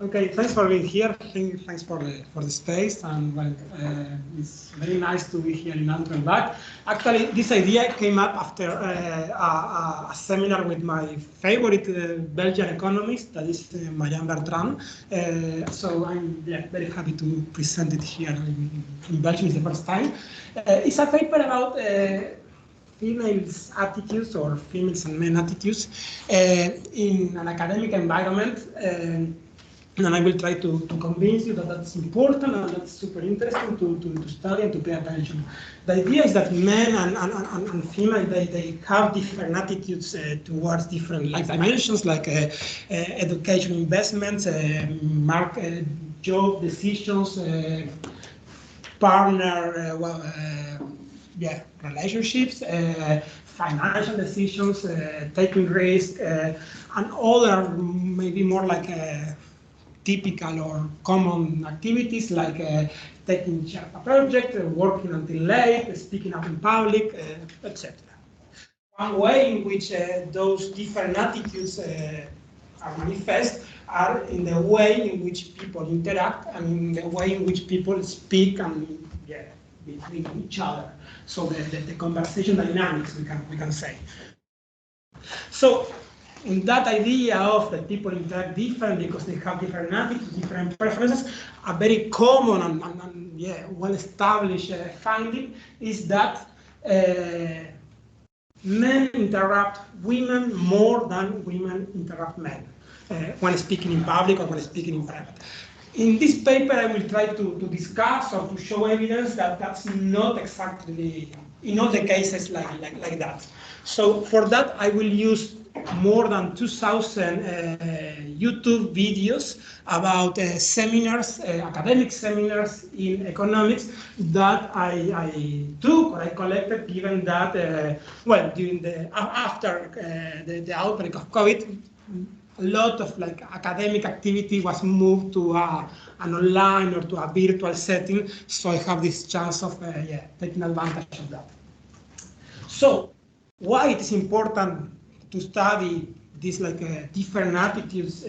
Okay, thanks for being here. Thanks for the space, and well, it's very nice to be here in Antwerp. But actually, this idea came up after a seminar with my favorite Belgian economist, that is Marianne Bertrand. So I'm very happy to present it here in Belgium. It's the first time. It's a paper about females' attitudes or females and men attitudes in an academic environment. And I will try to convince you that that's important and that's super interesting to study and to pay attention. The idea is that men and female, they have different attitudes towards different life dimensions, like education investments, job decisions, partner, relationships, financial decisions, taking risks, and other maybe more like typical or common activities like taking charge of a project, working until late, speaking up in public, etc. One way in which those different attitudes are manifest are in the way in which people interact and in the way in which people speak and between each other. So the conversation dynamics, we can say. So in that idea of that people interact different because they have different attitudes, different preferences, a very common and well-established finding is that men interrupt women more than women interrupt men when speaking in public or when speaking in private. In this paper, I will try to discuss or to show evidence that that's not exactly, in all the cases, like that. So for that, I will use more than 2,000 YouTube videos about seminars, academic seminars in economics that I took or I collected, given that, during after the outbreak of COVID, a lot of academic activity was moved to an online or to a virtual setting, so I have this chance of taking advantage of that. So why it is important to study these different attitudes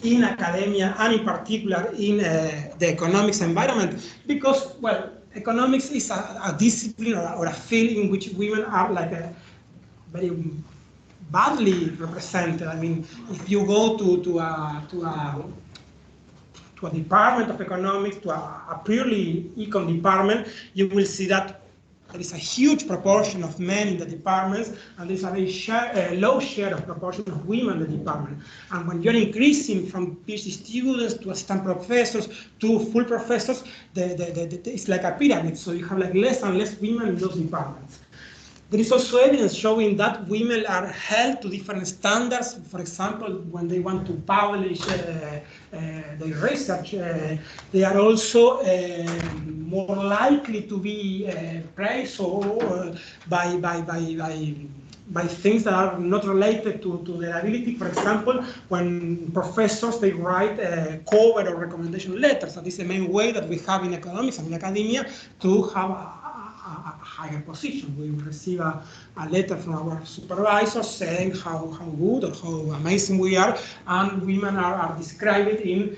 in academia and in particular in the economics environment? Because, economics is a discipline or a field in which women are very badly represented. I mean, if you go to a department of economics, to a purely econ department, you will see that there is a huge proportion of men in the departments, and there's a very low share of proportion of women in the department. And when you're increasing from PhD students to assistant professors to full professors, it's like a pyramid. So you have less and less women in those departments. There is also evidence showing that women are held to different standards. For example, when they want to publish their research, they are also more likely to be praised or by things that are not related to their ability. For example, when professors, they write cover or recommendation letters. That is the main way that we have in economics and in academia to have a higher position. We receive a letter from our supervisor saying how good or how amazing we are, and women are described in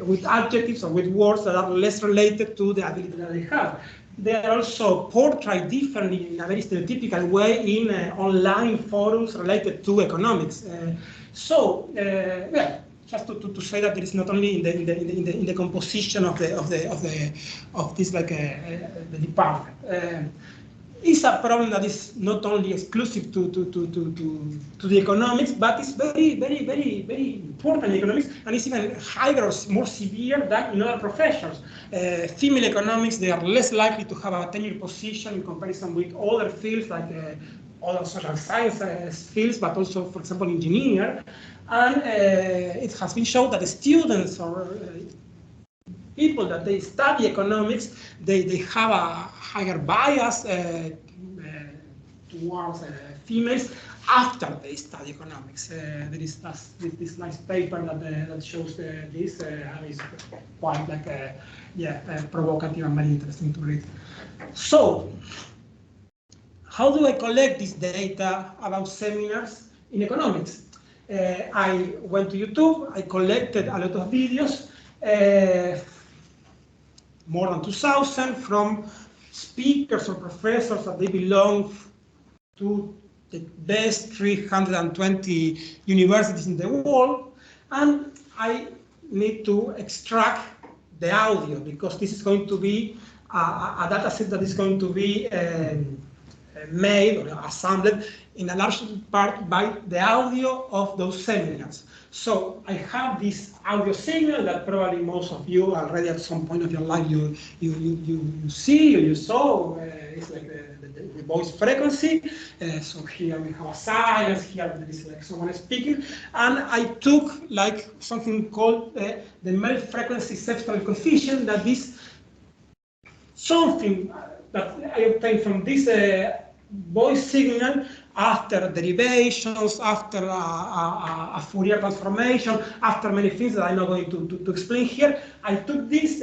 with adjectives or with words that are less related to the ability that they have. They are also portrayed differently in a very stereotypical way in online forums related to economics. Just to say that there is not only in the composition of this the department. It's a problem that is not only exclusive to the economics, but it's very important in economics, and it's even higher or more severe than in other professions. Female economics, they are less likely to have a tenure position in comparison with other fields like other social science fields, but also, for example, engineering. And it has been shown that the students or people that they study economics, they have a higher bias towards females after they study economics. There is this nice paper that shows this, and it's quite provocative and very interesting to read. So, how do I collect this data about seminars in economics? I went to YouTube, I collected a lot of videos, more than 2,000 from speakers or professors that they belong to the best 320 universities in the world, and I need to extract the audio because this is going to be a data set that is going to be made or assembled in a large part by the audio of those seminars. So I have this audio signal that probably most of you already at some point of your life you see or you saw. It's like the voice frequency. So here we have a silence, here there is like someone speaking. And I took like something called the male frequency substance coefficient, that is something that I obtained from this voice signal after derivations, after a Fourier transformation, after many things that I'm not going to explain here. I took this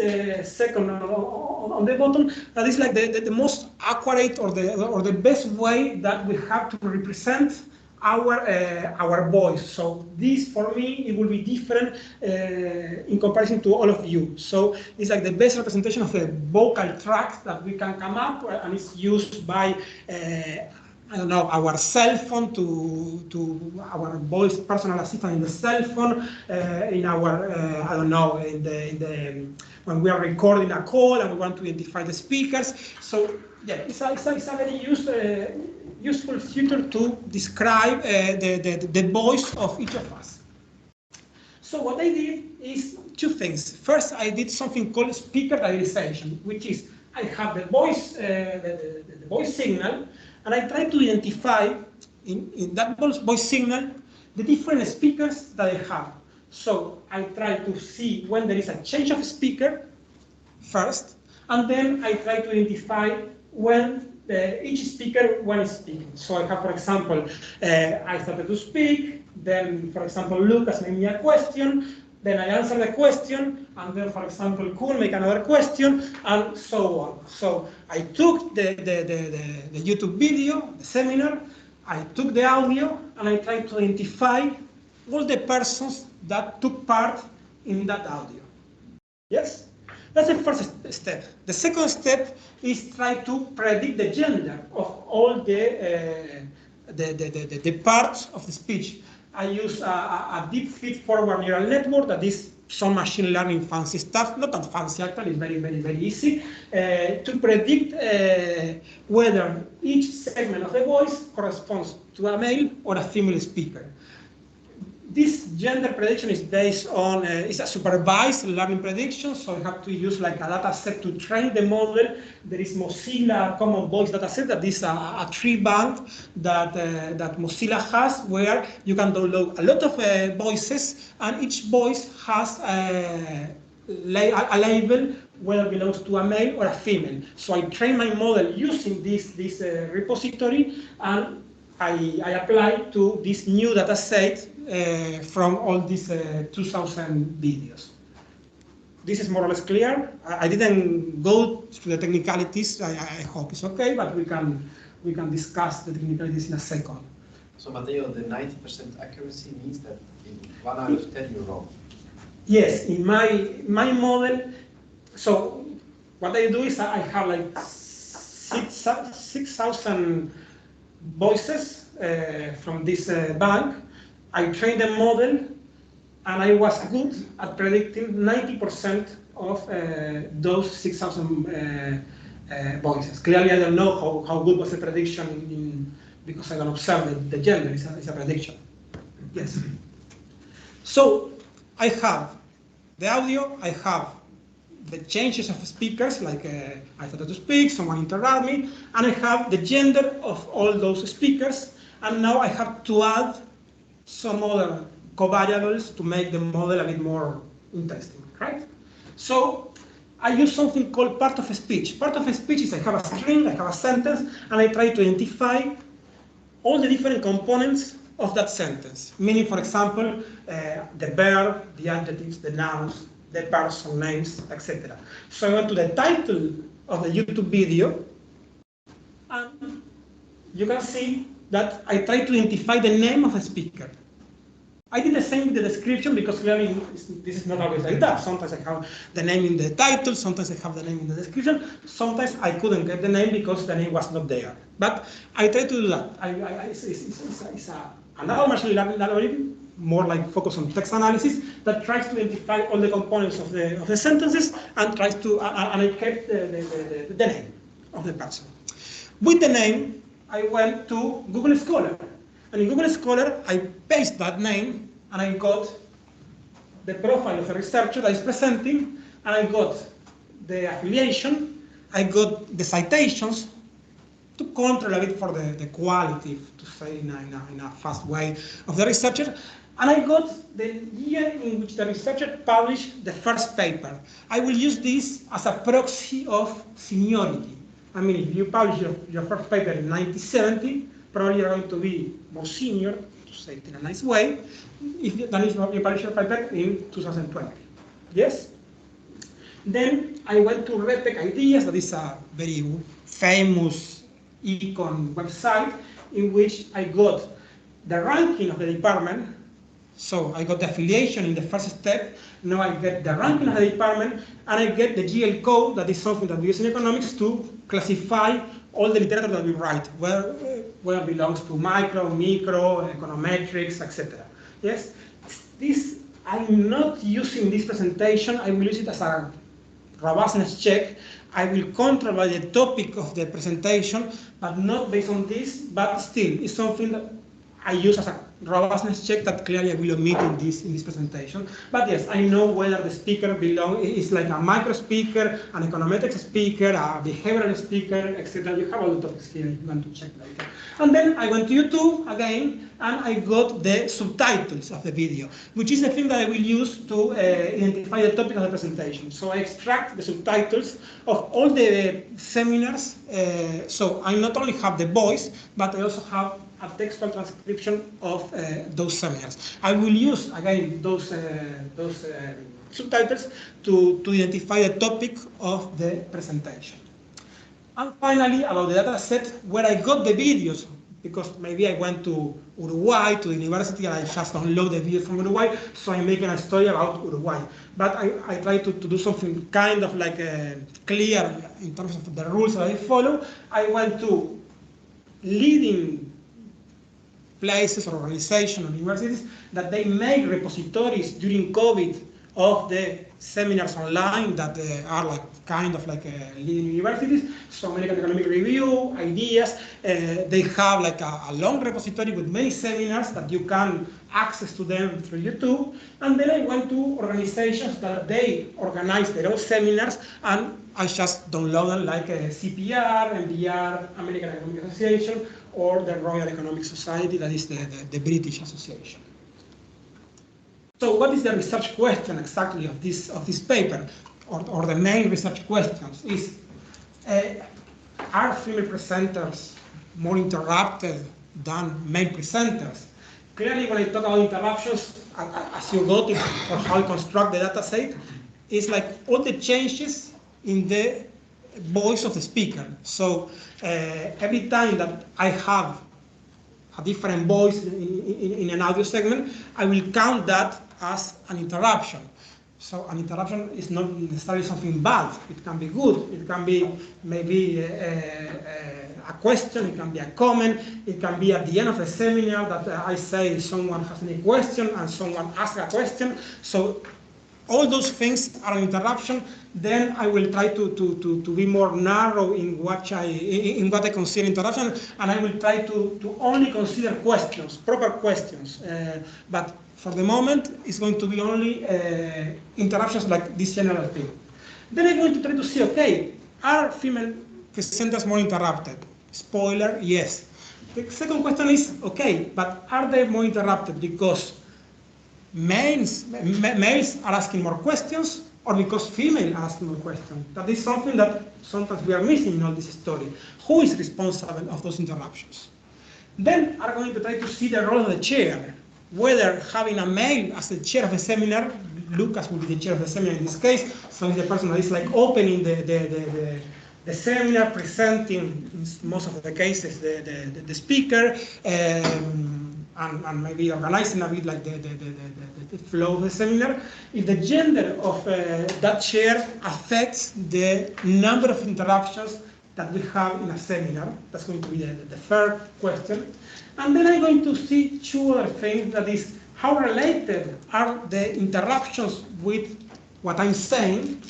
second on the bottom, that is like the most accurate or the best way that we have to represent our voice. So this, for me, it will be different in comparison to all of you. So it's like the best representation of a vocal tract that we can come up, and it's used by I don't know, our cell phone to our voice personal assistant in the cell phone, in our I don't know, in the when we are recording a call and we want to identify the speakers. So yeah, it's a very useful feature to describe the voice of each of us. So what I did is two things. First, I did something called speaker diarization, which is I have the voice signal, and I try to identify in that voice signal the different speakers that I have. So I try to see when there is a change of speaker first, and then I try to identify when each speaker when is speaking. So I have, for example, I started to speak, then, for example, Lucas made me a question, then I answer the question, and then, for example, Kuhn make another question, and so on. So I took the YouTube video, the seminar, I took the audio, and I tried to identify all the persons that took part in that audio. Yes? That's the first step. The second step is try to predict the gender of all the parts of the speech. I use a deep feed-forward neural network that is some machine learning fancy stuff, not that fancy actually, it's very easy, to predict whether each segment of the voice corresponds to a male or a female speaker. This gender prediction is based on, it's a supervised learning prediction, so you have to use like a data set to train the model. There is Mozilla Common Voice data set, that is a tree bank that Mozilla has, where you can download a lot of voices, and each voice has a label whether it belongs to a male or a female. So I train my model using this repository, and I apply to this new data set from all these 2,000 videos. This is more or less clear. I didn't go through the technicalities. I hope it's okay, but we can discuss the technicalities in a second. So Mateo, the 90% accuracy means that in 1 out of 10 you're wrong. Yes, in my model. So what I do is I have like 6,000 voices from this bank. I trained the model, and I was good at predicting 90% of those 6,000 voices. Clearly, I don't know how good was the prediction because I don't observe the gender. It's a prediction. Yes. So I have the audio. I have the changes of speakers, like I started to speak, someone interrupt me, and I have the gender of all those speakers. And now I have to add some other covariables to make the model a bit more interesting, right? So I use something called part of a speech. Part of a speech is I have a string, I have a sentence, and I try to identify all the different components of that sentence. Meaning, for example, the verb, the adjectives, the nouns, the person names, etc. So I went to the title of the YouTube video, and you can see that I try to identify the name of a speaker. I did the same with the description because clearly this is not always like that. Sometimes I have the name in the title, sometimes I have the name in the description, sometimes I couldn't get the name because the name was not there. But I try to do that. It's another machine learning algorithm, more like focus on text analysis, that tries to identify all the components of the sentences and tries to, and I kept the name of the person. With the name, I went to Google Scholar. And in Google Scholar, I paste that name, and I got the profile of the researcher that is presenting, and I got the affiliation, I got the citations, to control a bit for the quality, to say in a fast way, of the researcher. And I got the year in which the researcher published the first paper. I will use this as a proxy of seniority. I mean, if you publish your first paper in 1970, probably you're going to be more senior, to say it in a nice way, than if you publish your paper in 2020. Yes? Then I went to Repec Ideas, that is a very famous econ website, in which I got the ranking of the department. So I got the affiliation in the first step. Now I get the ranking of the department, and I get the GL code, that is something that we use in economics to classify all the literature that we write, where it belongs to micro, micro, econometrics, etc. Yes? This, I'm not using this presentation. I will use it as a robustness check. I will control by the topic of the presentation, but not based on this, but still, it's something that I use as a robustness check that clearly I will omit in this presentation. But yes, I know whether the speaker is like a micro speaker, an econometrics speaker, a behavioral speaker, etc. You have all the topics here if you want to check later. And then I went to YouTube again, and I got the subtitles of the video, which is the thing that I will use to identify the topic of the presentation. So I extract the subtitles of all the seminars, so I not only have the voice, but I also have a textual transcription of those seminars. I will use, again, those subtitles to identify the topic of the presentation. And finally, about the data set, where I got the videos, because maybe I went to Uruguay, to the university, and I just download the videos from Uruguay, so I'm making a story about Uruguay. But I try to do something kind of like clear in terms of the rules that I follow. I went to leading places or organizations or universities that they make repositories during COVID of the seminars online that are like kind of like leading universities. So American Economic Review, Ideas, they have like a long repository with many seminars that you can access to them through YouTube. And then I went to organizations that they organize their own seminars, and I just download them like CPR, MBR, American Economic Association, or the Royal Economic Society, that is the British Association. So what is the research question exactly of this paper, or the main research questions is, are female presenters more interrupted than male presenters? Clearly, when I talk about interruptions, as you got it, or how I construct the data set, it's like all the changes in the voice of the speaker. So every time that I have a different voice in an audio segment, I will count that as an interruption. So an interruption is not necessarily something bad. It can be good. It can be maybe a question. It can be a comment. It can be at the end of a seminar that I say someone has any question and someone asks a question. So all those things are an interruption. Then I will try to be more narrow in what I consider interruption, and I will try to only consider questions, proper questions. But for the moment, it's going to be only interruptions like this general thing. Then I'm going to try to see, okay, are female presenters more interrupted? Spoiler, yes. The second question is, okay, but are they more interrupted because males are asking more questions, or because females are asking more questions? That is something that sometimes we are missing in all this story. Who is responsible of those interruptions? Then are going to try to see the role of the chair, whether having a male as the chair of the seminar, Lucas will be the chair of the seminar in this case, so he's the person that is like opening the seminar, presenting in most of the cases the speaker, and maybe organizing a bit like the flow of the seminar, if the gender of that chair affects the number of interruptions that we have in a seminar. That's going to be the third question. And then I'm going to see two other things, that is, how related are the interruptions with what I'm saying,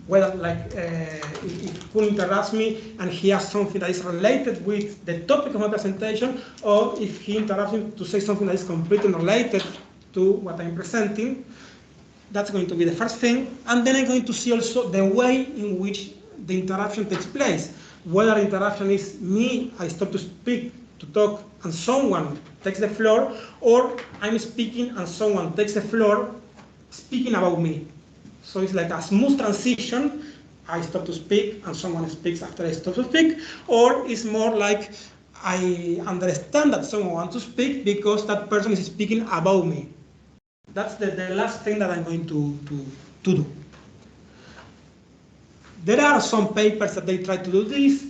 whether like if Kun interrupts me and he has something that is related with the topic of my presentation, or if he interrupts me to say something that is completely unrelated to what I'm presenting. That's going to be the first thing. And then I'm going to see also the way in which the interruption takes place. Whether the interruption is me, I stop to speak, to talk, and someone takes the floor, or I'm speaking and someone takes the floor speaking about me. So it's like a smooth transition. I stop to speak and someone speaks after I stop to speak, or it's more like I understand that someone wants to speak because that person is speaking about me. That's the last thing that I'm going to do. There are some papers that they try to do this.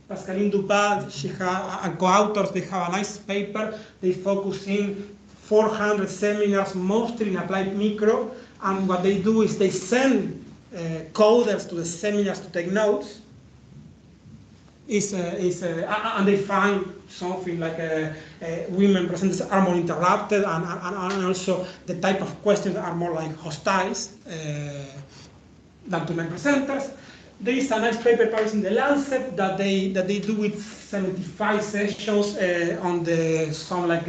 Pascaline Dupal, she and co-authors, they have a nice paper. They focus in 400 seminars, mostly in applied micro, and what they do is they send coders to the seminars to take notes. And they find something like women presenters are more interrupted, and also the type of questions are more like hostiles than to men presenters. There is a nice paper published in the Lancet that they do with 75 sessions on some like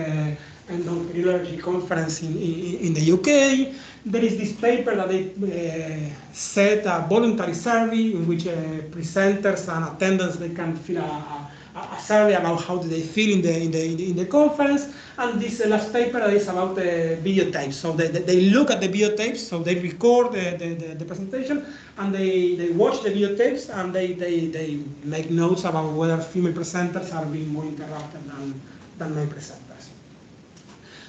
endocrinology conference in the UK. There is this paper that they set a voluntary survey in which presenters and attendants, they can fill a survey about how do they feel in the conference. And this last paper is about the videotapes. So they look at the videotapes, so they record the presentation, and they watch the videotapes, and they make notes about whether female presenters are being more interrupted than male presenters.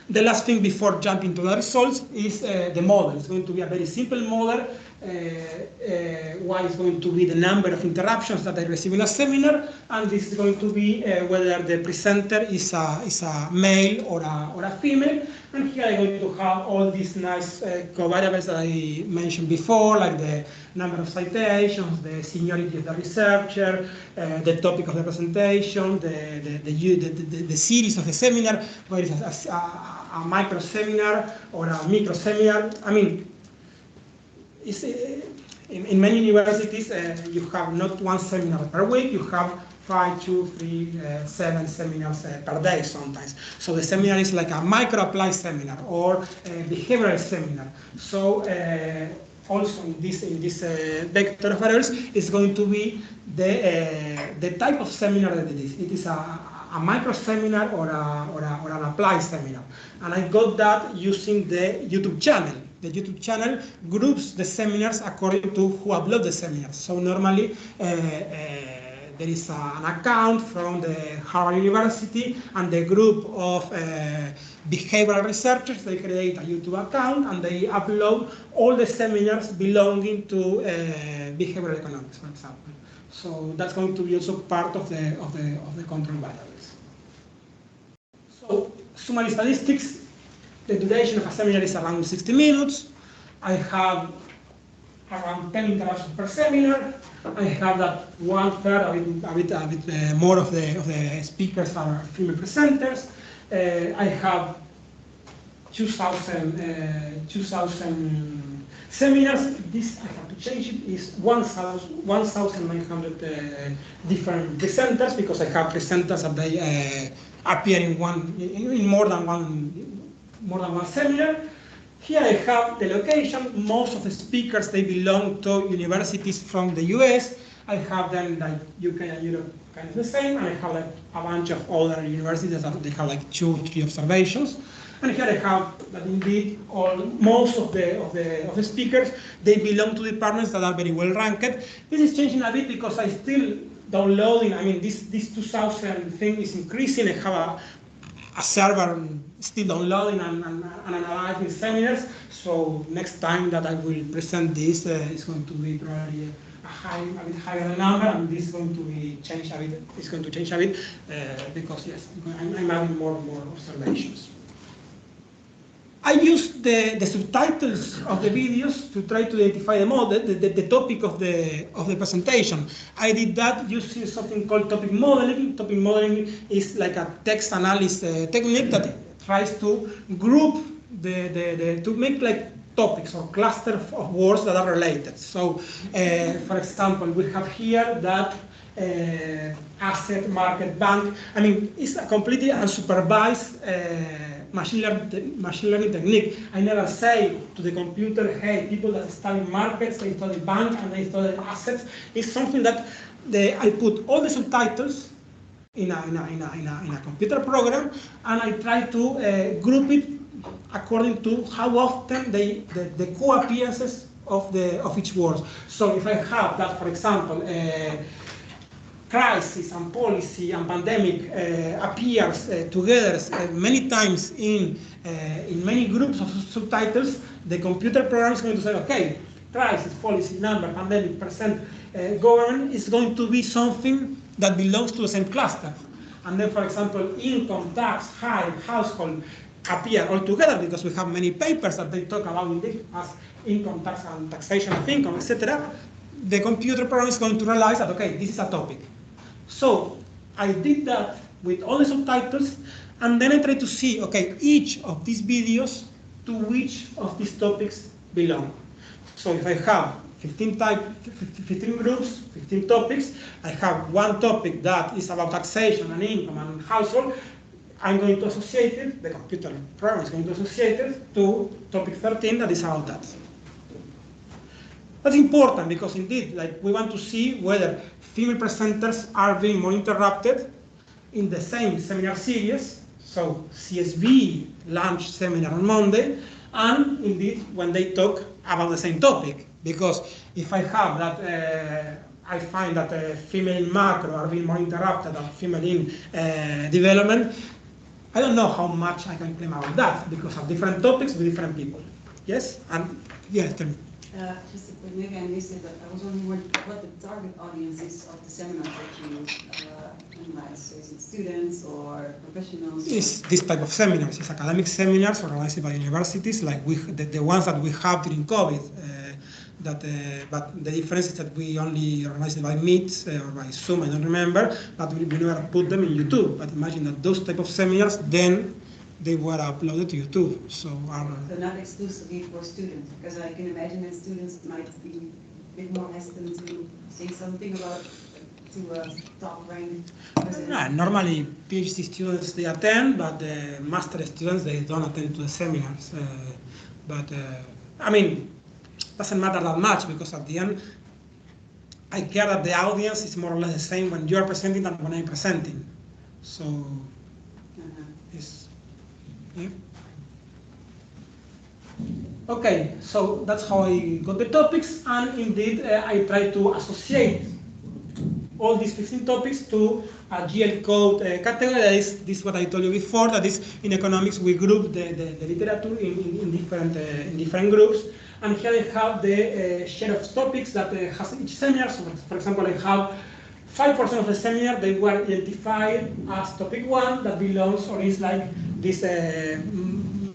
The last thing before jumping to the results is the model. It's going to be a very simple model. Y is going to be the number of interruptions that I receive in a seminar, and this is going to be whether the presenter is a male or a female. And here I'm going to have all these nice covariables that I mentioned before, like the number of citations, the seniority of the researcher, the topic of the presentation, the series of the seminar, whether it's a micro seminar or a micro seminar. I mean, in many universities, you have not one seminar per week, you have 5, 2, 3, 7 seminars per day sometimes. So the seminar is like a micro-applied seminar or a behavioral seminar. So also in this vector of variables is going to be the type of seminar that it is. It is a micro seminar or an applied seminar. And I got that using the YouTube channel. The YouTube channel groups the seminars according to who upload the seminars. So normally there is an account from the Harvard University, and the group of behavioral researchers, they create a YouTube account and they upload all the seminars belonging to behavioral economics, for example. So that's going to be also part of the control variables. So summary statistics. The duration of a seminar is around 60 minutes. I have around 10 interruptions per seminar. I have that 1/3, a bit more of the speakers are female presenters. I have 2,000 seminars. This I have to change it. Is 1,900 different presenters, because I have presenters that they appear in more than one seminar. Here I have the location. Most of the speakers, they belong to universities from the US. I have them like UK and Europe, kind of the same, and I have like a bunch of other universities that they have like 2 or 3 observations. And here I have that indeed most of the speakers, they belong to departments that are very well ranked. This is changing a bit because I still downloading. I mean, this 2,000 thing is increasing. I have a server still downloading and analyzing seminars. So next time that I will present this, it's going to be probably a bit higher number, and this is going to be changed a bit. It's going to change a bit because yes, I'm adding more and more observations. I use the subtitles of the videos to try to identify the model, the topic of the presentation. I did that using something called topic modeling. Topic modeling is like a text analysis technique that tries to group to make like topics or clusters of words that are related. So, for example, we have here that asset, market, bank. I mean, it's a completely unsupervised machine learning technique. I never say to the computer, hey, people that study markets, they study bank, and they study assets. It's something that I put all the subtitles in a computer program, and I try to group it according to how often the co-appearances of each word. So if I have that, for example, crisis and policy and pandemic appears together many times in many groups of subtitles, the computer program is going to say, okay, crisis, policy, number, pandemic, percent, government is going to be something that belongs to the same cluster. And then, for example, income, tax, high, household appear all together because we have many papers that they talk about as income, tax, and taxation of income, etc. The computer program is going to realize that, okay, this is a topic. So I did that with all the subtitles, and then I tried to see, okay, each of these videos to which of these topics belong. So if I have 15 groups, 15 topics, I have one topic that is about taxation and income and household, I'm going to associate it, the computer program is going to associate it to topic 13 that is about that. That's important because indeed, like, we want to see whether female presenters are being more interrupted in the same seminar series. So CSV launched seminar on Monday, and indeed when they talk about the same topic. Because if I have that, I find that female in macro are being more interrupted than female in development, I don't know how much I can claim about that because of different topics with different people. Yes? And yes, tell me. Just maybe I missed it, but I was wondering what the target audience is of the seminars that you analyze. So is it students or professionals? It's this type of seminars. It's academic seminars organized by universities, like the ones that we have during COVID. But the difference is that we only organize it by Meet or by Zoom, I don't remember, but we never put them in YouTube. But imagine that those type of seminars, then they were uploaded to YouTube. So not exclusively for students, because I can imagine that students might be a bit more hesitant to say something about to a top-ranked president. Normally, PhD students, they attend, but the master students, they don't attend to the seminars. I mean, doesn't matter that much because at the end, I care that the audience is more or less the same when you're presenting than when I'm presenting. So, it's, yeah. Okay, so that's how I got the topics, and indeed I try to associate all these 15 topics to a GL code category. That is this what I told you before, that is in economics we group the literature in different groups. And here I have the share of topics that has each seminar. So for example, I have 5% of the seminar, they were identified as topic 1 that belongs or is like this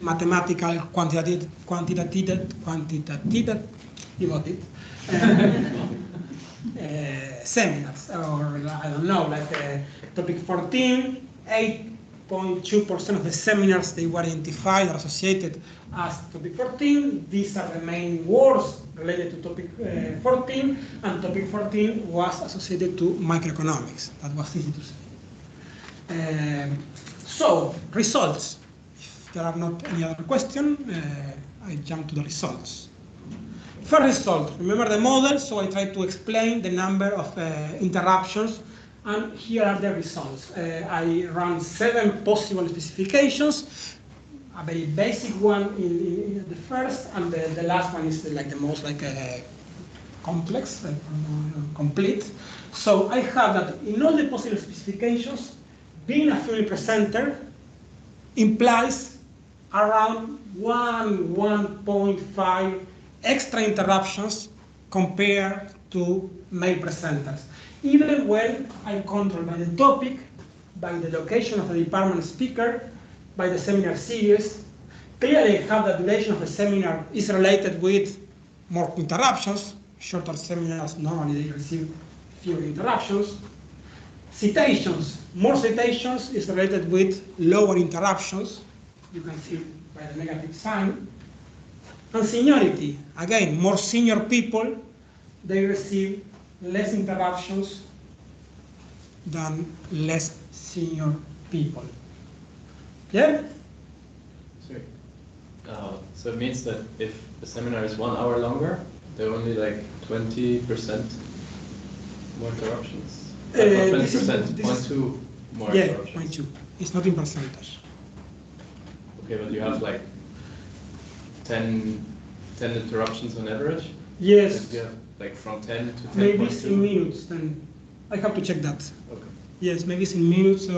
mathematical quantitative, you got it, seminars, or I don't know, like topic 14, 8.2% of the seminars they were identified or associated as topic 14. These are the main words related to topic 14, and topic 14 was associated to microeconomics. That was easy to say. So, results. If there are not any other questions, I jump to the results. First result, remember the model, so I try to explain the number of interruptions, and here are the results. I ran 7 possible specifications, a very basic one in the first, and the last one is like the most complex, complete. So I have that in all the possible specifications, being a female presenter implies around 1.5 extra interruptions compared to male presenters. Even when I'm controlled by the topic, by the location of the department speaker, by the seminar series. Clearly, how the duration of the seminar is related with more interruptions. Shorter seminars, normally they receive fewer interruptions. Citations, more citations is related with lower interruptions. You can see by the negative sign. And seniority, again, more senior people, they receive less interruptions than less senior people. Yeah? Sorry. So it means that if the seminar is 1 hour longer, there are only like 20% more interruptions. Not 20%, 0.2 more interruptions. 0.2. It's not in percentage. Okay, but you have like 10 interruptions on average? Yes. Yeah, like from 10 to 10.2? Maybe it's in minutes, then I have to check that. Okay. Yes, maybe it's in minutes,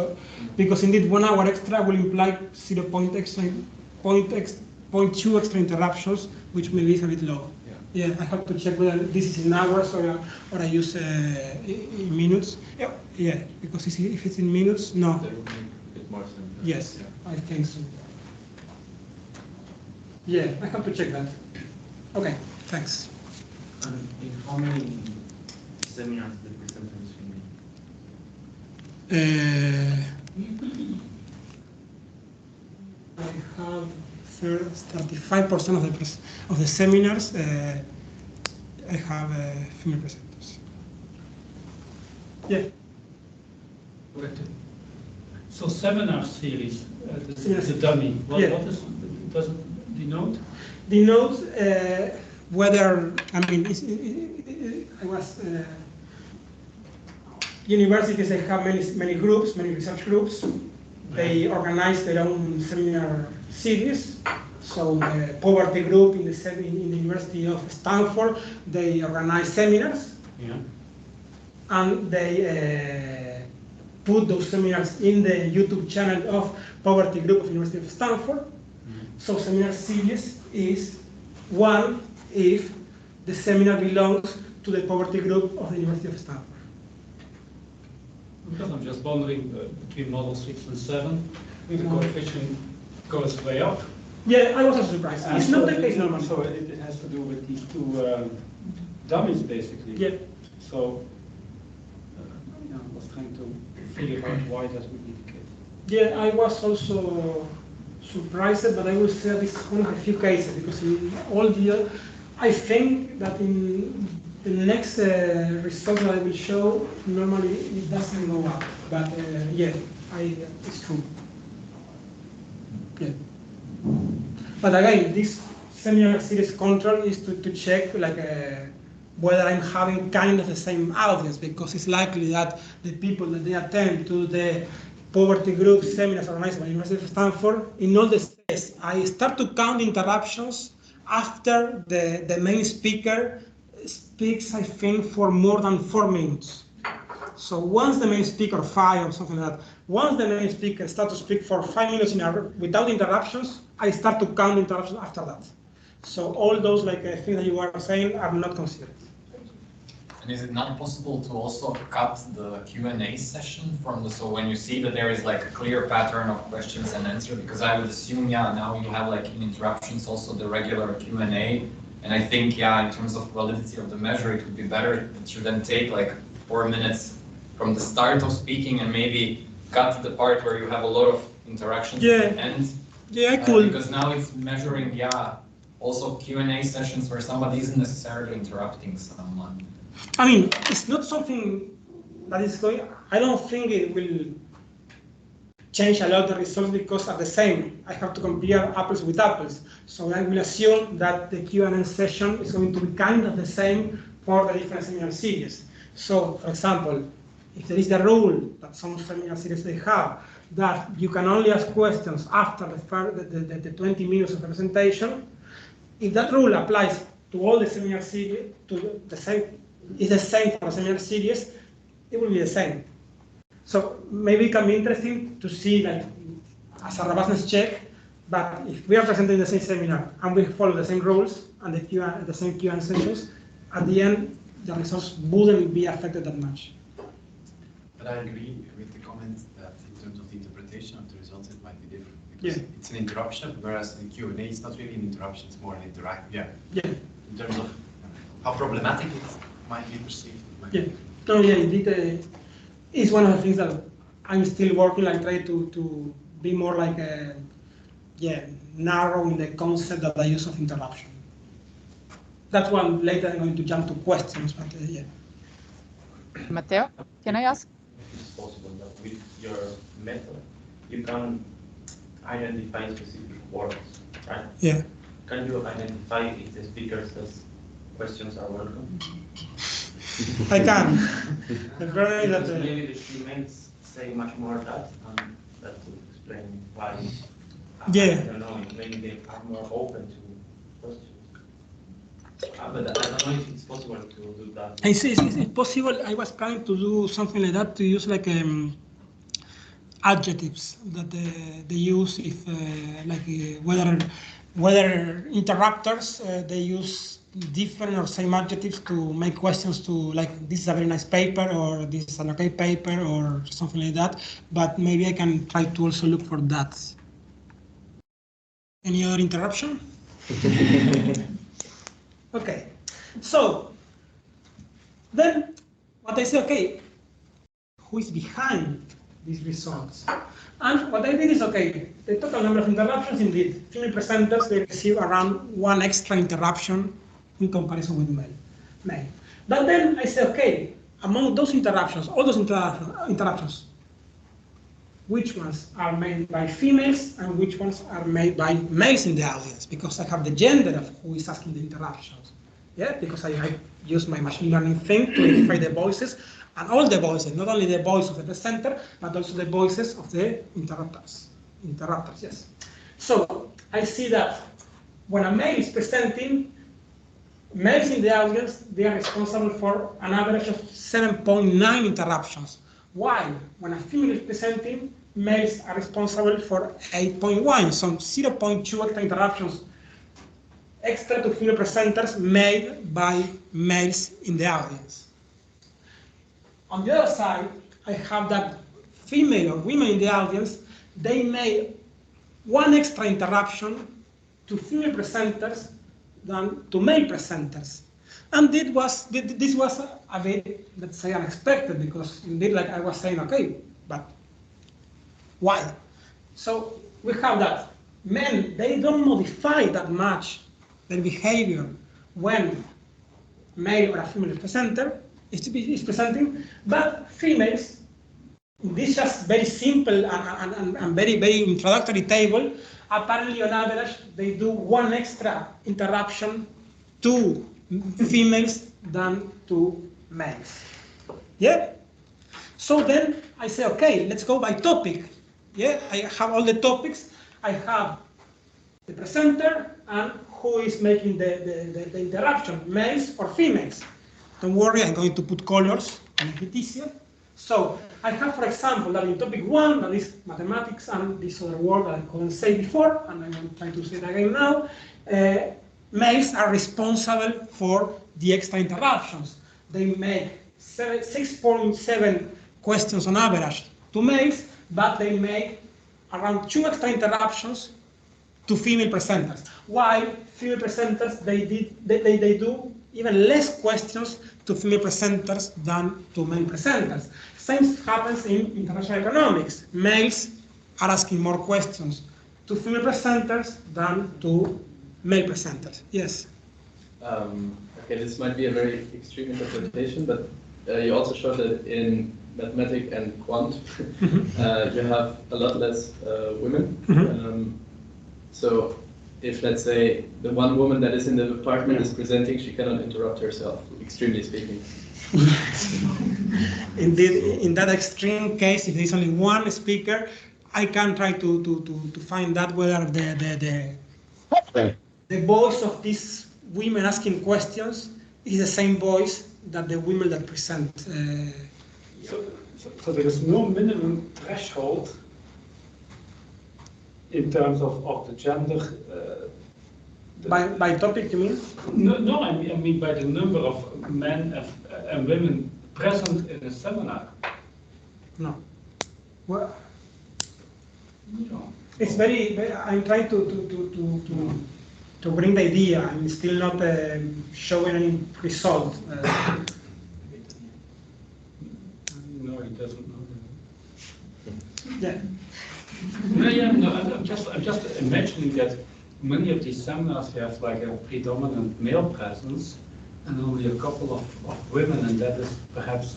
because indeed 1 hour extra will imply 0.2 extra interruptions, which maybe is a bit low. Yeah, I have to check whether this is in hours or I use in minutes. Yeah, because if it's in minutes, no. That would make a bit more sense. Yes, Yeah. I think so. Yeah, I have to check that. Okay, thanks. In how many seminars the presenters I have 35% of the seminars. I have female presenters. Yeah. Correct. So seminar series, Yes. the dummy, what does it denote? Denotes whether, I mean, universities, they have many groups, many research groups. They organize their own seminar series. So the poverty group in the University of Stanford, they organize seminars. Yeah. And they put those seminars in the YouTube channel of poverty group of University of Stanford. Mm-hmm. So seminar series is one if the seminar belongs to the poverty group of the University of Stanford. Because I'm just wondering between model 6 and 7, the coefficient goes way up. Yeah, I was also surprised. It's not the case normally. So it has to do with these two dummies, basically. Yeah. So I was trying to figure out why that would be the case. Yeah, I was also surprised, but I will say this is one of the few cases, because in all the, I think that in the next result that I will show, normally it doesn't go up. But yeah, it's true. Yeah. But again, this seminar series control is to check like whether I'm having kind of the same audience, because it's likely that the people that they attend to the poverty group seminars organized by the University of Stanford, in all the states, I start to count interruptions after the main speaker speaks, I think, for more than 4 minutes. So once the main speaker, 5 or something like that, once the main speaker starts to speak for 5 minutes without interruptions, I start to count interruptions after that. So all those things that you were saying are not considered. And is it not possible to also cut the Q&A session from so when you see that there is like a clear pattern of questions and answers? Because I would assume, now you have like in interruptions also the regular Q&A. And I think, in terms of validity of the measure, it would be better that you then take like 4 minutes from the start of speaking and maybe cut to the part where you have a lot of interactions at the end. Yeah, I could. Because now it's measuring, also Q&A sessions where somebody isn't necessarily interrupting someone. I mean, it's not something that is going, I don't think it will change a lot the results because are the same. I have to compare apples with apples. So I will assume that the Q&A session is going to be kind of the same for the different seminar series. So, for example, if there is the rule that some seminar series they have, that you can only ask questions after the 20 minutes of the presentation, if that rule applies to all the seminar series, is the same for the seminar series, it will be the same. So maybe it can be interesting to see, like, as a robustness check, but if we are presenting the same seminar and we follow the same rules and the same Q&A sessions, at the end, the results wouldn't be affected that much. But I agree with the comment that in terms of the interpretation of the results, it might be different. Because it's an interruption, whereas the Q&A is not really an interruption, it's more an interact. Yeah. In terms of how problematic it might be perceived. No, indeed, it's one of the things that I'm still working, like try to be more like narrow in the concept that I use of interruption. That's one later I'm going to jump to questions, but Mateo, can I ask? It's possible that with your method, you can identify specific words, right? Yeah. Can you identify if the speaker says questions are welcome? I can. Because maybe the females say much more that, and that would explain why. I don't know, maybe they are more open to questions. But I don't know if it's possible to do that. It's possible. I was planning to do something like that, to use like adjectives that they use if whether interrupters they use different or same adjectives to make questions to, like, this is a very nice paper, or this is an okay paper, or something like that. But maybe I can try to also look for that. Any other interruption? Okay, so then what I say, okay, who is behind these results? And what I did is, okay, the total number of interruptions, indeed, female presenters, they receive around 1 extra interruption in comparison with male. But then I say, okay, among those interruptions, all those interruptions, which ones are made by females and which ones are made by males in the audience, because I have the gender of who is asking the interruptions. Yeah, because I use my machine learning thing to identify the voices, and all the voices, not only the voice of the presenter, but also the voices of the interrupters. Yes. So I see that when a male is presenting, males in the audience, they are responsible for an average of 7.9 interruptions. While when a female is presenting, males are responsible for 8.1, so 0.2 extra interruptions extra to female presenters made by males in the audience. On the other side, I have that female or women in the audience, they made 1 extra interruption to female presenters than to male presenters. And this was a bit, let's say, unexpected, because indeed, like I was saying, okay, but why? So we have that men, they don't modify that much their behavior when male or a female presenter is presenting, but females, this just very simple and very, very introductory table, apparently on average, they do 1 extra interruption to females than to males. Yeah? So then I say, okay, let's go by topic. Yeah, I have all the topics. I have the presenter and who is making the interruption, males or females. Don't worry, I'm going to put colors to make it easier. So I have, for example, that in topic 1, that is mathematics and this other word that I couldn't say before, and I'm going to try to say it again now. Males are responsible for the extra interruptions. They make 6.7 questions on average to males, but they make around 2 extra interruptions to female presenters. While female presenters, they do even less questions to female presenters than to male presenters. Same happens in international economics. Males are asking more questions to female presenters than to male presenters. Yes? Okay, this might be a very extreme interpretation, but you also showed that in mathematics and quant, you have a lot less women. So if, let's say, the one woman that is in the department is presenting, she cannot interrupt herself, extremely speaking. Indeed, in that extreme case, if there's only one speaker, I can try to find that whether the voice of these women asking questions is the same voice that the women that present. So there is no minimum threshold in terms of the gender By topic, you mean? No, I mean by the number of men and women present in a seminar. No. Well, No. it's I'm trying to bring the idea. I'm still not showing any result. No, he doesn't know that. Yeah. No, I'm just imagining that many of these seminars have like a predominant male presence and only a couple of women, and that is perhaps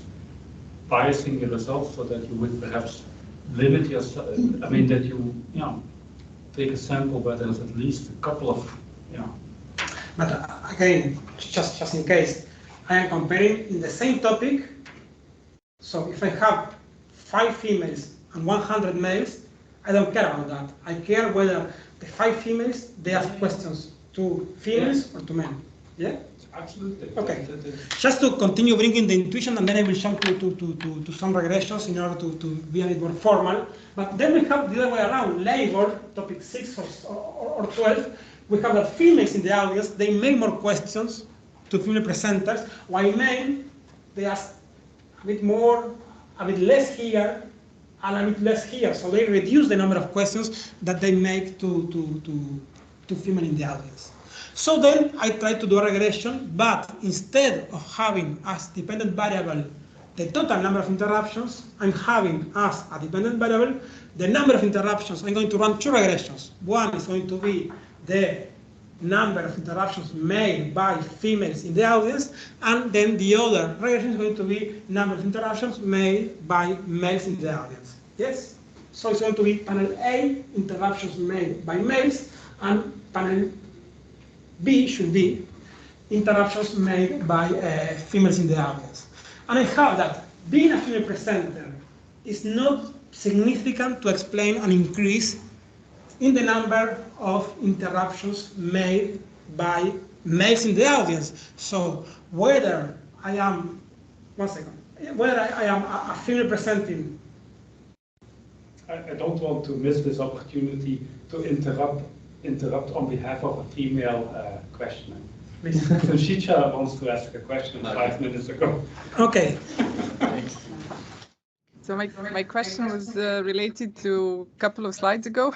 biasing the results so that you would perhaps limit yourself. I mean, that you take a sample where there's at least a couple of. But again, just in case, I am comparing in the same topic. So if I have 5 females and 100 males, I don't care about that. I care whether the 5 females, they ask questions to females or to men. Yeah? Absolutely. Okay. Just to continue bringing the intuition, and then I will jump to some regressions in order to be a bit more formal. But then we have the other way around, labor, topic 6 or 12. We have that females in the audience, they make more questions to female presenters, while men, they ask a bit more, a bit less here, and a bit less here. So they reduce the number of questions that they make to female in the audience. So then I try to do a regression, but instead of having as dependent variable the total number of interruptions, I'm having as a dependent variable the number of interruptions. I'm going to run 2 regressions. One is going to be the number of interruptions made by females in the audience, and then the other regression is going to be number of interruptions made by males in the audience. Yes? So it's going to be panel A, interruptions made by males, and panel B should be interruptions made by females in the audience. And I have that being a female presenter is not significant to explain an increase in the number of interruptions made by males in the audience. So whether I am, whether I am a female presenting. I don't want to miss this opportunity to interrupt on behalf of a female questioner. So Shicha wants to ask a question 5 minutes ago. Okay. So my question was related to a couple of slides ago.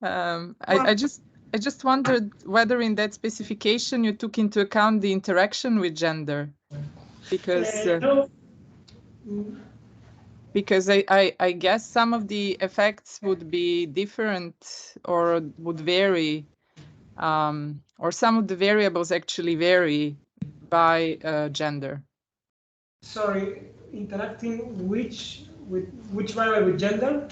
I just wondered whether in that specification you took into account the interaction with gender, because I guess some of the effects would be different or would vary, or some of the variables actually vary by gender. Sorry, interacting with which variable with gender?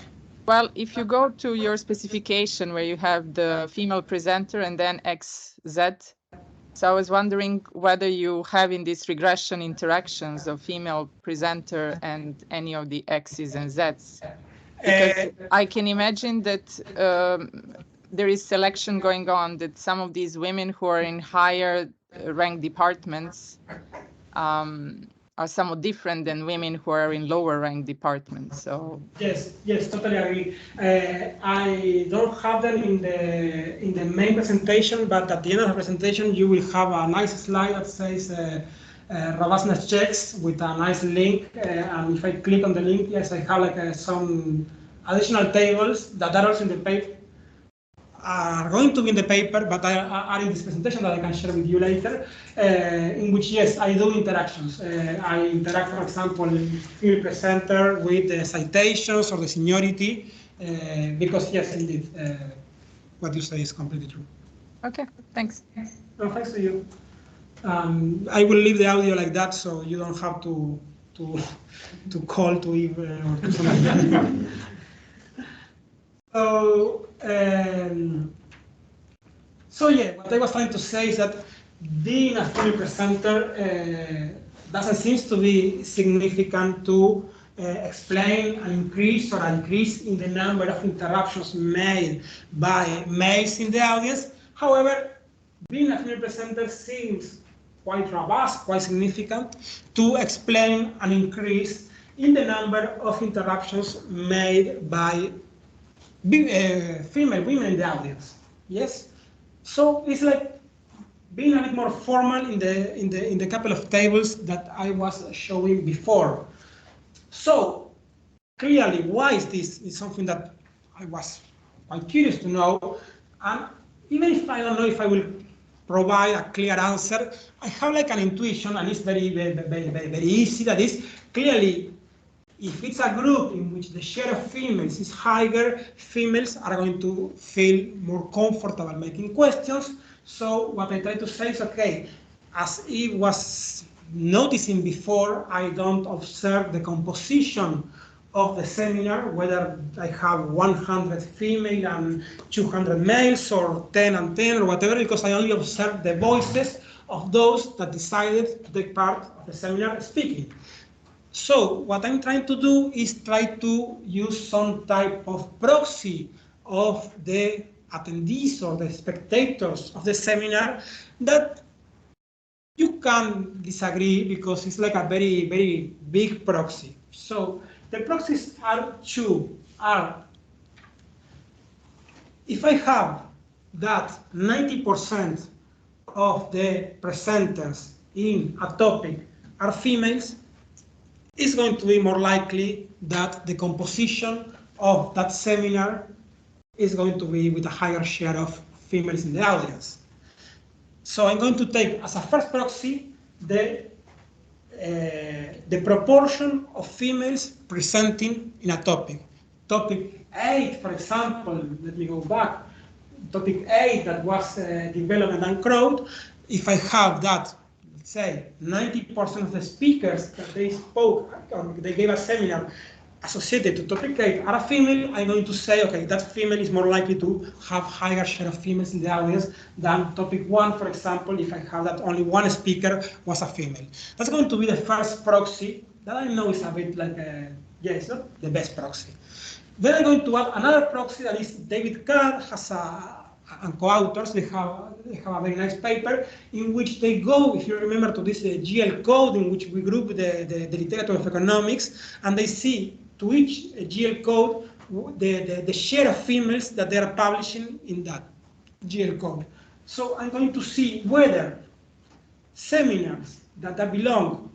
Well, if you go to your specification where you have the female presenter and then XZ, so I was wondering whether you have in this regression interactions of female presenter and any of the X's and Z's. Because I can imagine that there is selection going on, that some of these women who are in higher ranked departments are somewhat different than women who are in lower ranked departments. So yes, totally agree. I don't have them in the main presentation, but at the end of the presentation you will have a nice slide that says robustness checks with a nice link. And if I click on the link, yes, I have like some additional tables that are also in the paper. Are going to be in the paper, but are in this presentation that I can share with you later, in which, yes, I do interactions. I interact, for example, female presenter with the citations or the seniority, because, yes, indeed, what you say is completely true. Okay, thanks. No, thanks to you. I will leave the audio like that, so you don't have to call to Eve or to somebody. So yeah, what I was trying to say is that being a female presenter doesn't seem to be significant to explain an increase or a decrease in the number of interruptions made by males in the audience. However, being a female presenter seems quite robust, quite significant to explain an increase in the number of interruptions made by female women in the audience. Yes. So it's like being a bit more formal in the couple of tables that I was showing before. So clearly, why is this? Is something that I was quite curious to know. And even if I don't know if I will provide a clear answer, I have like an intuition, and it's very easy. That is clearly, if it's a group in which the share of females is higher, females are going to feel more comfortable making questions. So what I try to say is, okay, as it was noticing before, I don't observe the composition of the seminar, whether I have 100 female and 200 males, or 10 and 10, or whatever, because I only observe the voices of those that decided to take part of the seminar speaking. So what I'm trying to do is try to use some type of proxy of the attendees or the spectators of the seminar that you can disagree because it's like a very big proxy. So the proxies are two. If I have that 90% of the presenters in a topic are females, it's going to be more likely that the composition of that seminar is going to be with a higher share of females in the audience. So I'm going to take as a first proxy the proportion of females presenting in a topic. Topic 8, for example, let me go back. Topic 8 that was development and crowd. If I have that, let's say 90% of the speakers that they spoke or they gave a seminar associated to topic 8 are a female, I'm going to say, okay, that female is more likely to have higher share of females in the audience than topic 1, for example, if I have that only one speaker was a female. That's going to be the first proxy that I know is a bit like, yeah, it's not the best proxy. Then I'm going to add another proxy that is David Carr has and co-authors, they have a very nice paper in which they go, if you remember, to this GL code in which we group the literature of economics, and they see to each GL code the share of females that they are publishing in that GL code. So I'm going to see whether seminars that belong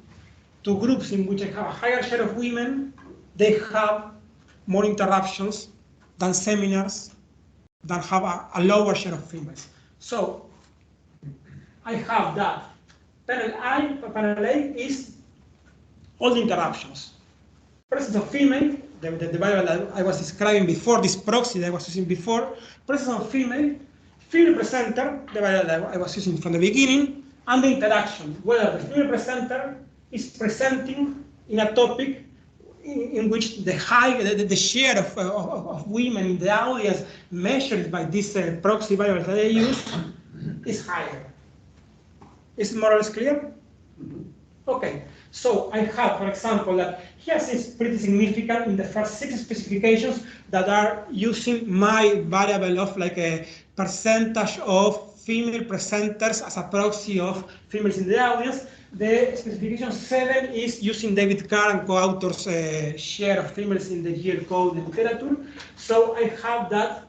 to groups in which I have a higher share of women, they have more interruptions than seminars that have a lower share of females. So I have that. Panel A is all the interruptions. Presence of female, the variable that I was describing before, this proxy that I was using before, presence of female presenter, the variable that I was using from the beginning, and the interaction, whether the female presenter is presenting in a topic in which the share of women in the audience measured by this proxy variable that I use is higher. Is it more or less clear? Okay, so I have, for example, that here is pretty significant in the first 6 specifications that are using my variable of like a percentage of female presenters as a proxy of females in the audience. The specification 7 is using David Carr and co-authors' share of females in the GL code and literature. So I have that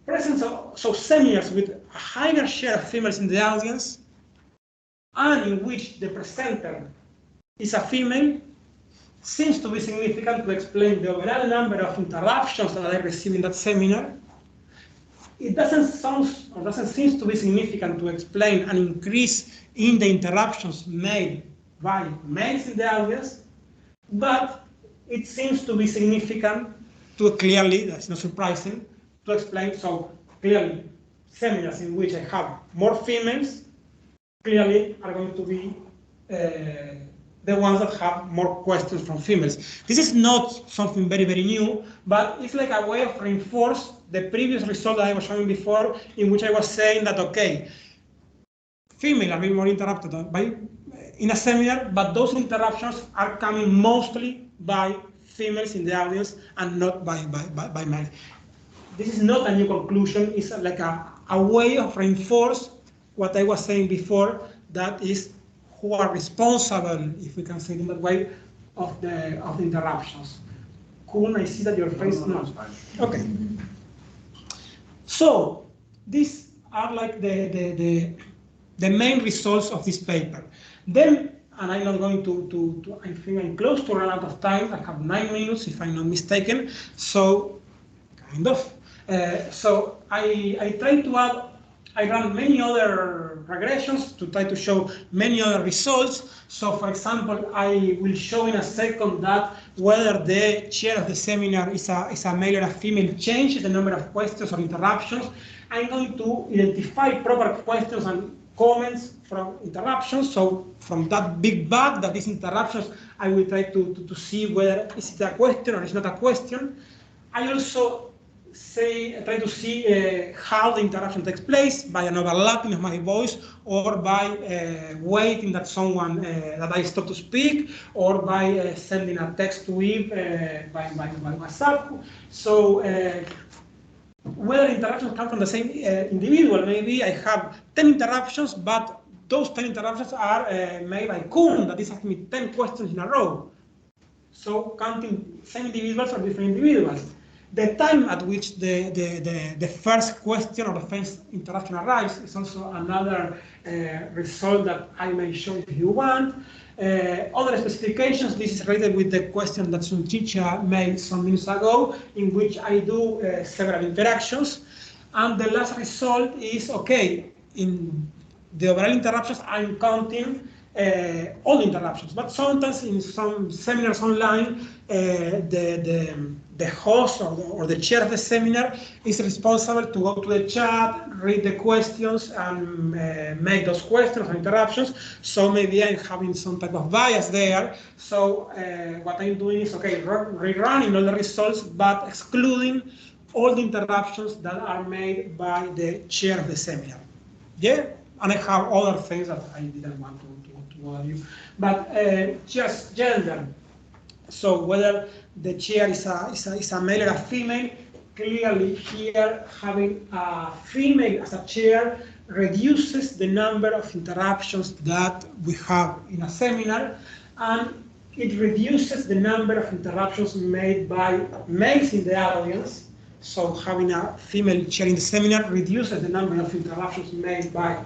presence of seminars with a higher share of females in the audience, and in which the presenter is a female, seems to be significant to explain the overall number of interruptions that I receive in that seminar. It doesn't seem to be significant to explain an increase in the interruptions made by males in the audience, but it seems to be significant to clearly, that's not surprising, to explain, so clearly seminars in which I have more females clearly are going to be the ones that have more questions from females. This is not something very new, but it's like a way of reinforce the previous result that I was showing before, in which I was saying that, okay, females are being more interrupted in a seminar, but those interruptions are coming mostly by females in the audience and not by males. This is not a new conclusion, it's like a way of reinforce what I was saying before, that is who are responsible, if we can say it in that way, of the interruptions. Kuhn, I see that your face, no. Okay. So these are like the main results of this paper. Then, and I'm not going to I think I'm close to run out of time. I have 9 minutes if I'm not mistaken. So, kind of. So I try to add, I run many other regressions to try to show many other results. So for example, I will show in a second that whether the chair of the seminar is a male or a female changes the number of questions or interruptions. I'm going to identify proper questions and comments from interruptions. So from that big bag that is interruptions, I will try to see whether is it a question or it's not a question. I also try to see how the interaction takes place by an overlapping of my voice, or by waiting that someone that I stop to speak, or by sending a text to Eve by WhatsApp. So whether interruptions come from the same individual, maybe I have 10 interruptions, but those 10 interruptions are made by Kuhn, that is asking me 10 questions in a row. So counting same individuals or different individuals. The time at which the first question or the first interruption arrives is also another result that I may show if you want. Other specifications, this is related with the question that Sunchicha made some minutes ago, in which I do several interactions. And the last result is, okay, in the overall interruptions, I'm counting all interruptions, but sometimes in some seminars online, the host or the chair of the seminar is responsible to go to the chat, read the questions, and make those questions or interruptions. So maybe I'm having some type of bias there. So what I'm doing is, okay, rerunning all the results, but excluding all the interruptions that are made by the chair of the seminar. Yeah? And I have other things that I didn't want to bother you. But just gender. So whether the chair is a male or a female, clearly here having a female as a chair reduces the number of interruptions that we have in a seminar, and it reduces the number of interruptions made by males in the audience. So having a female chair in the seminar reduces the number of interruptions made by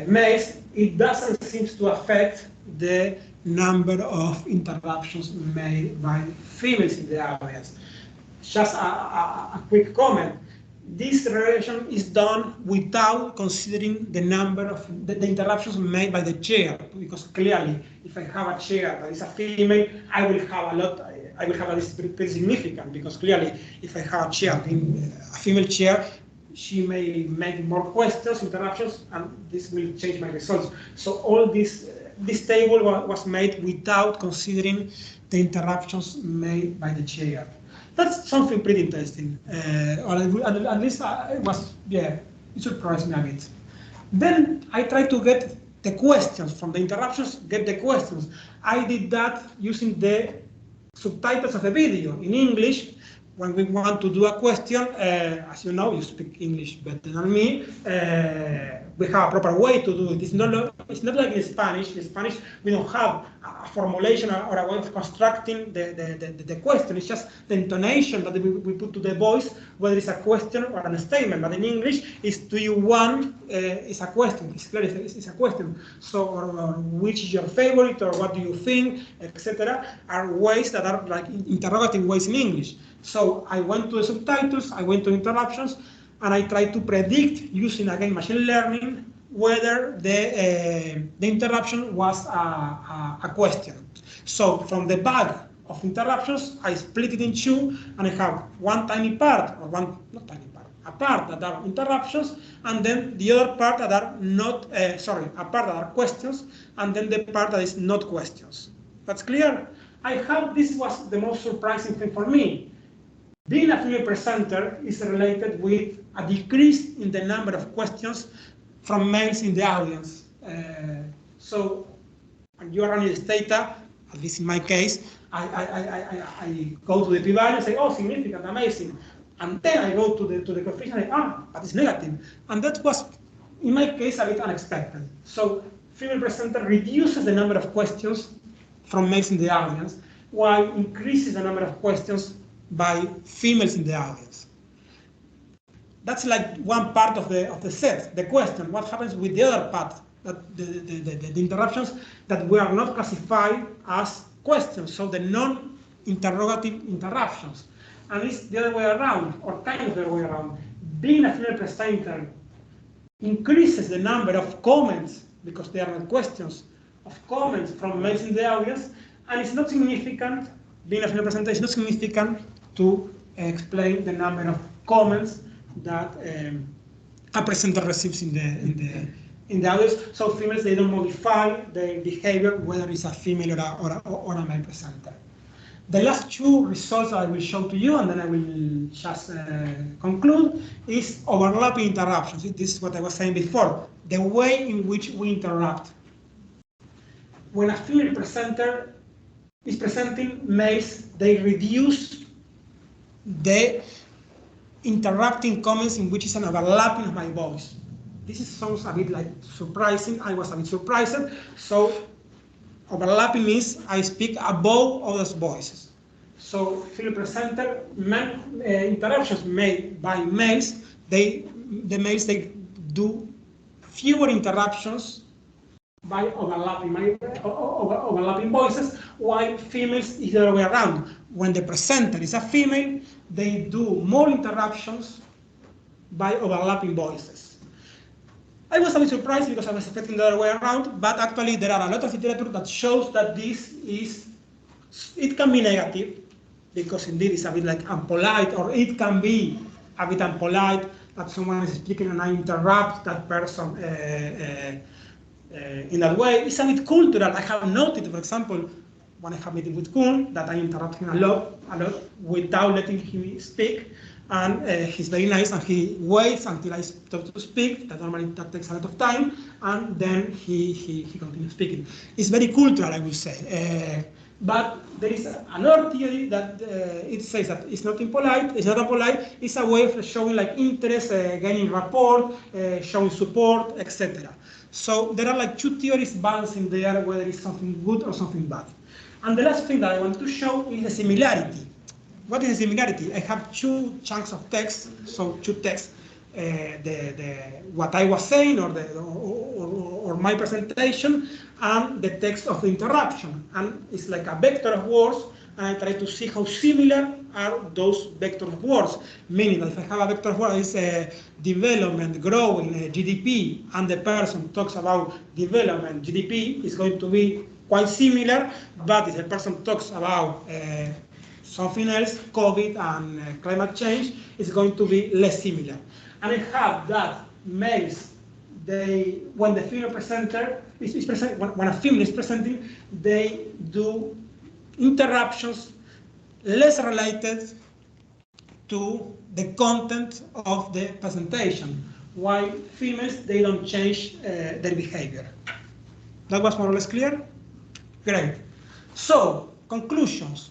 males. It doesn't seem to affect the number of interruptions made by females in the audience. Just a quick comment. This relation is done without considering the number of the interruptions made by the chair, because clearly, if I have a chair that is a female, I will have a lot. I will have a list pretty significant, because clearly, if I have a chair, a female chair, she may make more questions, interruptions, and this will change my results. So all this table was made without considering the interruptions made by the chair. That's something pretty interesting, or at least it was, yeah, it surprised me a bit. Then I tried to get the questions from the interruptions, get the questions. I did that using the subtitles of the video in English. When we want to do a question, as you know, you speak English better than me, we have a proper way to do it. It's not like in Spanish. In Spanish, we don't have a formulation or a way of constructing the question. It's just the intonation that we put to the voice, whether it's a question or a statement. But in English, it's do you want, it's a question. It's clear, it's a question. So, or which is your favorite, or what do you think, etc., are ways that are like interrogative ways in English. So I went to the subtitles, I went to interruptions, and I tried to predict, using again machine learning, whether the interruption was a question. So from the bag of interruptions, I split it in two, and I have one tiny part, or one, not tiny part, a part that are interruptions, and then the other part that are not, a part that are questions, and then the part that is not questions. That's clear? This was the most surprising thing for me. Being a female presenter is related with a decrease in the number of questions from males in the audience. So when you are running this data, at least in my case, I go to the p-value and say, oh, significant, amazing. And then I go to the coefficient and say, but it's negative. And that was, in my case, a bit unexpected. So female presenter reduces the number of questions from males in the audience, while increases the number of questions by females in the audience. that's like one part of the set, the question. What happens with the other part, that the interruptions that we are not classified as questions, so the non-interrogative interruptions. And it's the other way around, or kind of the other way around. Being a female presenter increases the number of comments, because there are not questions, of comments from males in the audience, and it's not significant, being a female presenter is not significant to explain the number of comments that a presenter receives in the audience. So females, they don't modify their behavior, whether it's a female or a male presenter. The last two results I will show to you, and then I will just conclude, is overlapping interruptions. This is what I was saying before, the way in which we interrupt. When a female presenter is presenting males, they reduce the interrupting comments in which is an overlapping of my voice. This sounds a bit like surprising. I was a bit surprised. So overlapping means I speak above others' voices. So female presenter interruptions made by males, the males, they do fewer interruptions by overlapping voices, while females is the other way around. When the presenter is a female, they do more interruptions by overlapping voices. I was a bit surprised because I was expecting the other way around, but actually there are a lot of literature that shows that it can be negative, because indeed it's a bit like unpolite, or it can be a bit unpolite that someone is speaking and I interrupt that person in that way. It's a bit cultural. I have noted, for example, when I have meeting with Kuhn, that I interrupt him a lot without letting him speak. And he's very nice, and he waits until I start to speak. That takes a lot of time, and then he continues speaking. It's very cultural, I would say. But there is another theory that it says that it's not impolite. It's not impolite. It's a way of showing like interest, gaining rapport, showing support, etc. So there are like two theories balancing there, whether it's something good or something bad. And the last thing that I want to show is the similarity. What is the similarity? I have two chunks of text, so two texts, what I was saying or my presentation, and the text of the interruption. And it's like a vector of words, and I try to see how similar are those vectors of words. Meaning that if I have a vector of words, it's development, growing, GDP, and the person talks about development, GDP, is going to be quite similar, but if the person talks about something else, COVID and climate change, is going to be less similar. And I have that males, when the female presenter when a female is presenting, they do interruptions less related to the content of the presentation, while females, they don't change their behavior. That was more or less clear? Great. So, conclusions.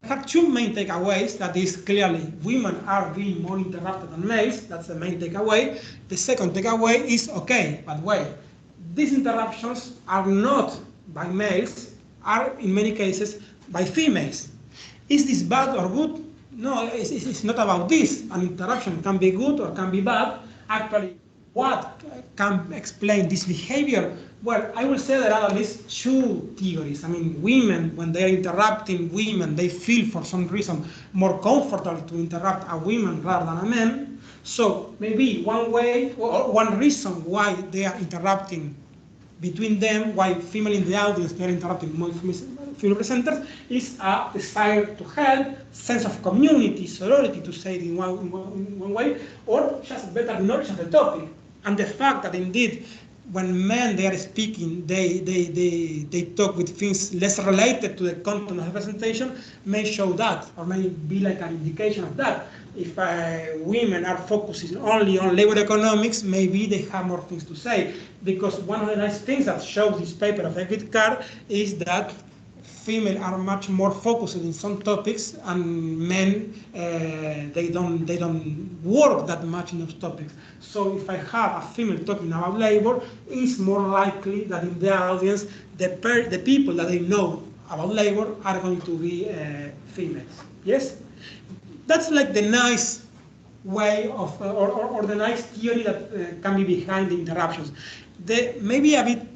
I have two main takeaways. That is, clearly women are being more interrupted than males. That's the main takeaway. The second takeaway is, okay, but wait, these interruptions are not by males, are in many cases by females. Is this bad or good? No, it's not about this. An interruption can be good or can be bad. Actually, what can explain this behavior? Well, I will say there are at least two theories. I mean, women, when they're interrupting women, they feel for some reason more comfortable to interrupt a woman rather than a man. So maybe one way, or one reason why they are interrupting between them, why female in the audience, they're interrupting more female presenters, is a desire to help, sense of community, sorority, to say it in one way, or just better knowledge of the topic. And the fact that indeed, when men, they are speaking, they talk with things less related to the content of the presentation, may show that, or may be like an indication of that. If women are focusing only on labor economics, maybe they have more things to say. Because one of the nice things that shows this paper of David Carr is that females are much more focused in some topics, and men, they don't work that much in those topics. So if I have a female talking about labor, it's more likely that in the audience, the people that they know about labor are going to be females. Yes? That's like the nice way of, or the nice theory that can be behind the interruptions. The maybe a bit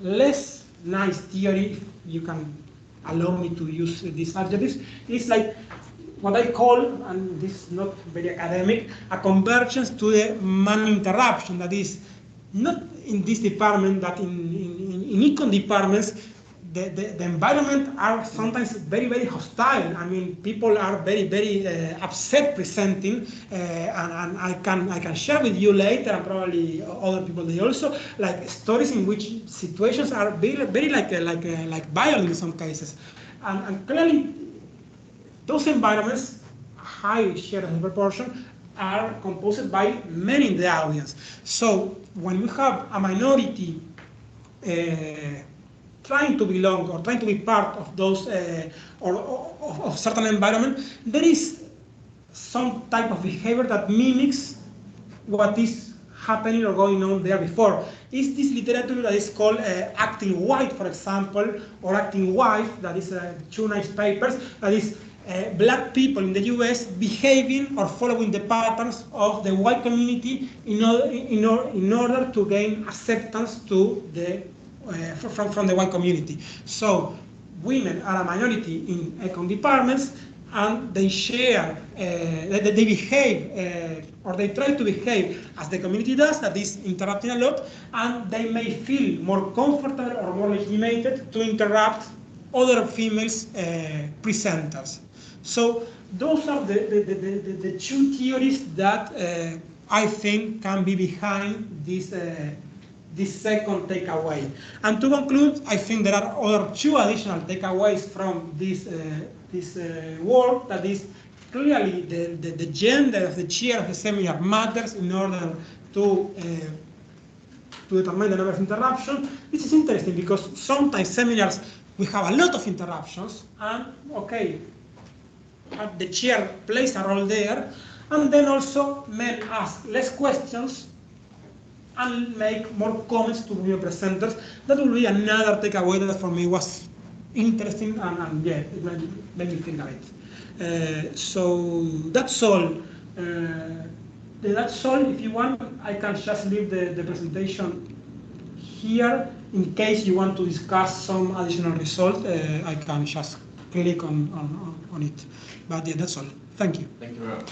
less nice theory, if you can allow me to use these adjectives, is like what I call, and this is not very academic, a convergence to the man interruption. That is, not in this department, but in econ departments, the environment are sometimes very, very hostile. I mean, people are very, very upset presenting, and I can share with you later, and probably other people they also, like stories in which situations are very, very like violent in some cases, and clearly those environments, high share of the proportion, are composed by men in the audience. So when we have a minority trying to belong or trying to be part of those or of certain environment, there is some type of behavior that mimics what is happening or going on there before. Is this literature that is called acting white, for example, or acting wife, that is two nice papers, that is black people in the US behaving or following the patterns of the white community in order to gain acceptance to the from the white community. So women are a minority in econ departments, and they share, they behave, or they try to behave as the community does, that is interrupting a lot, and they may feel more comfortable or more legitimated to interrupt other females presenters. So those are the two theories that I think can be behind this second takeaway. And to conclude, I think there are other two additional takeaways from this work, that is clearly the gender of the chair of the seminar matters in order to determine the number of interruptions. This is interesting because sometimes seminars we have a lot of interruptions, and okay, the chair plays a role there, and then also men ask less questions and make more comments to new presenters. That will be another takeaway that for me was interesting, and yeah, it made me think of it. So that's all. That's all. If you want, I can just leave the presentation here. In case you want to discuss some additional result, I can just click on it. But yeah, that's all. Thank you. Thank you very much.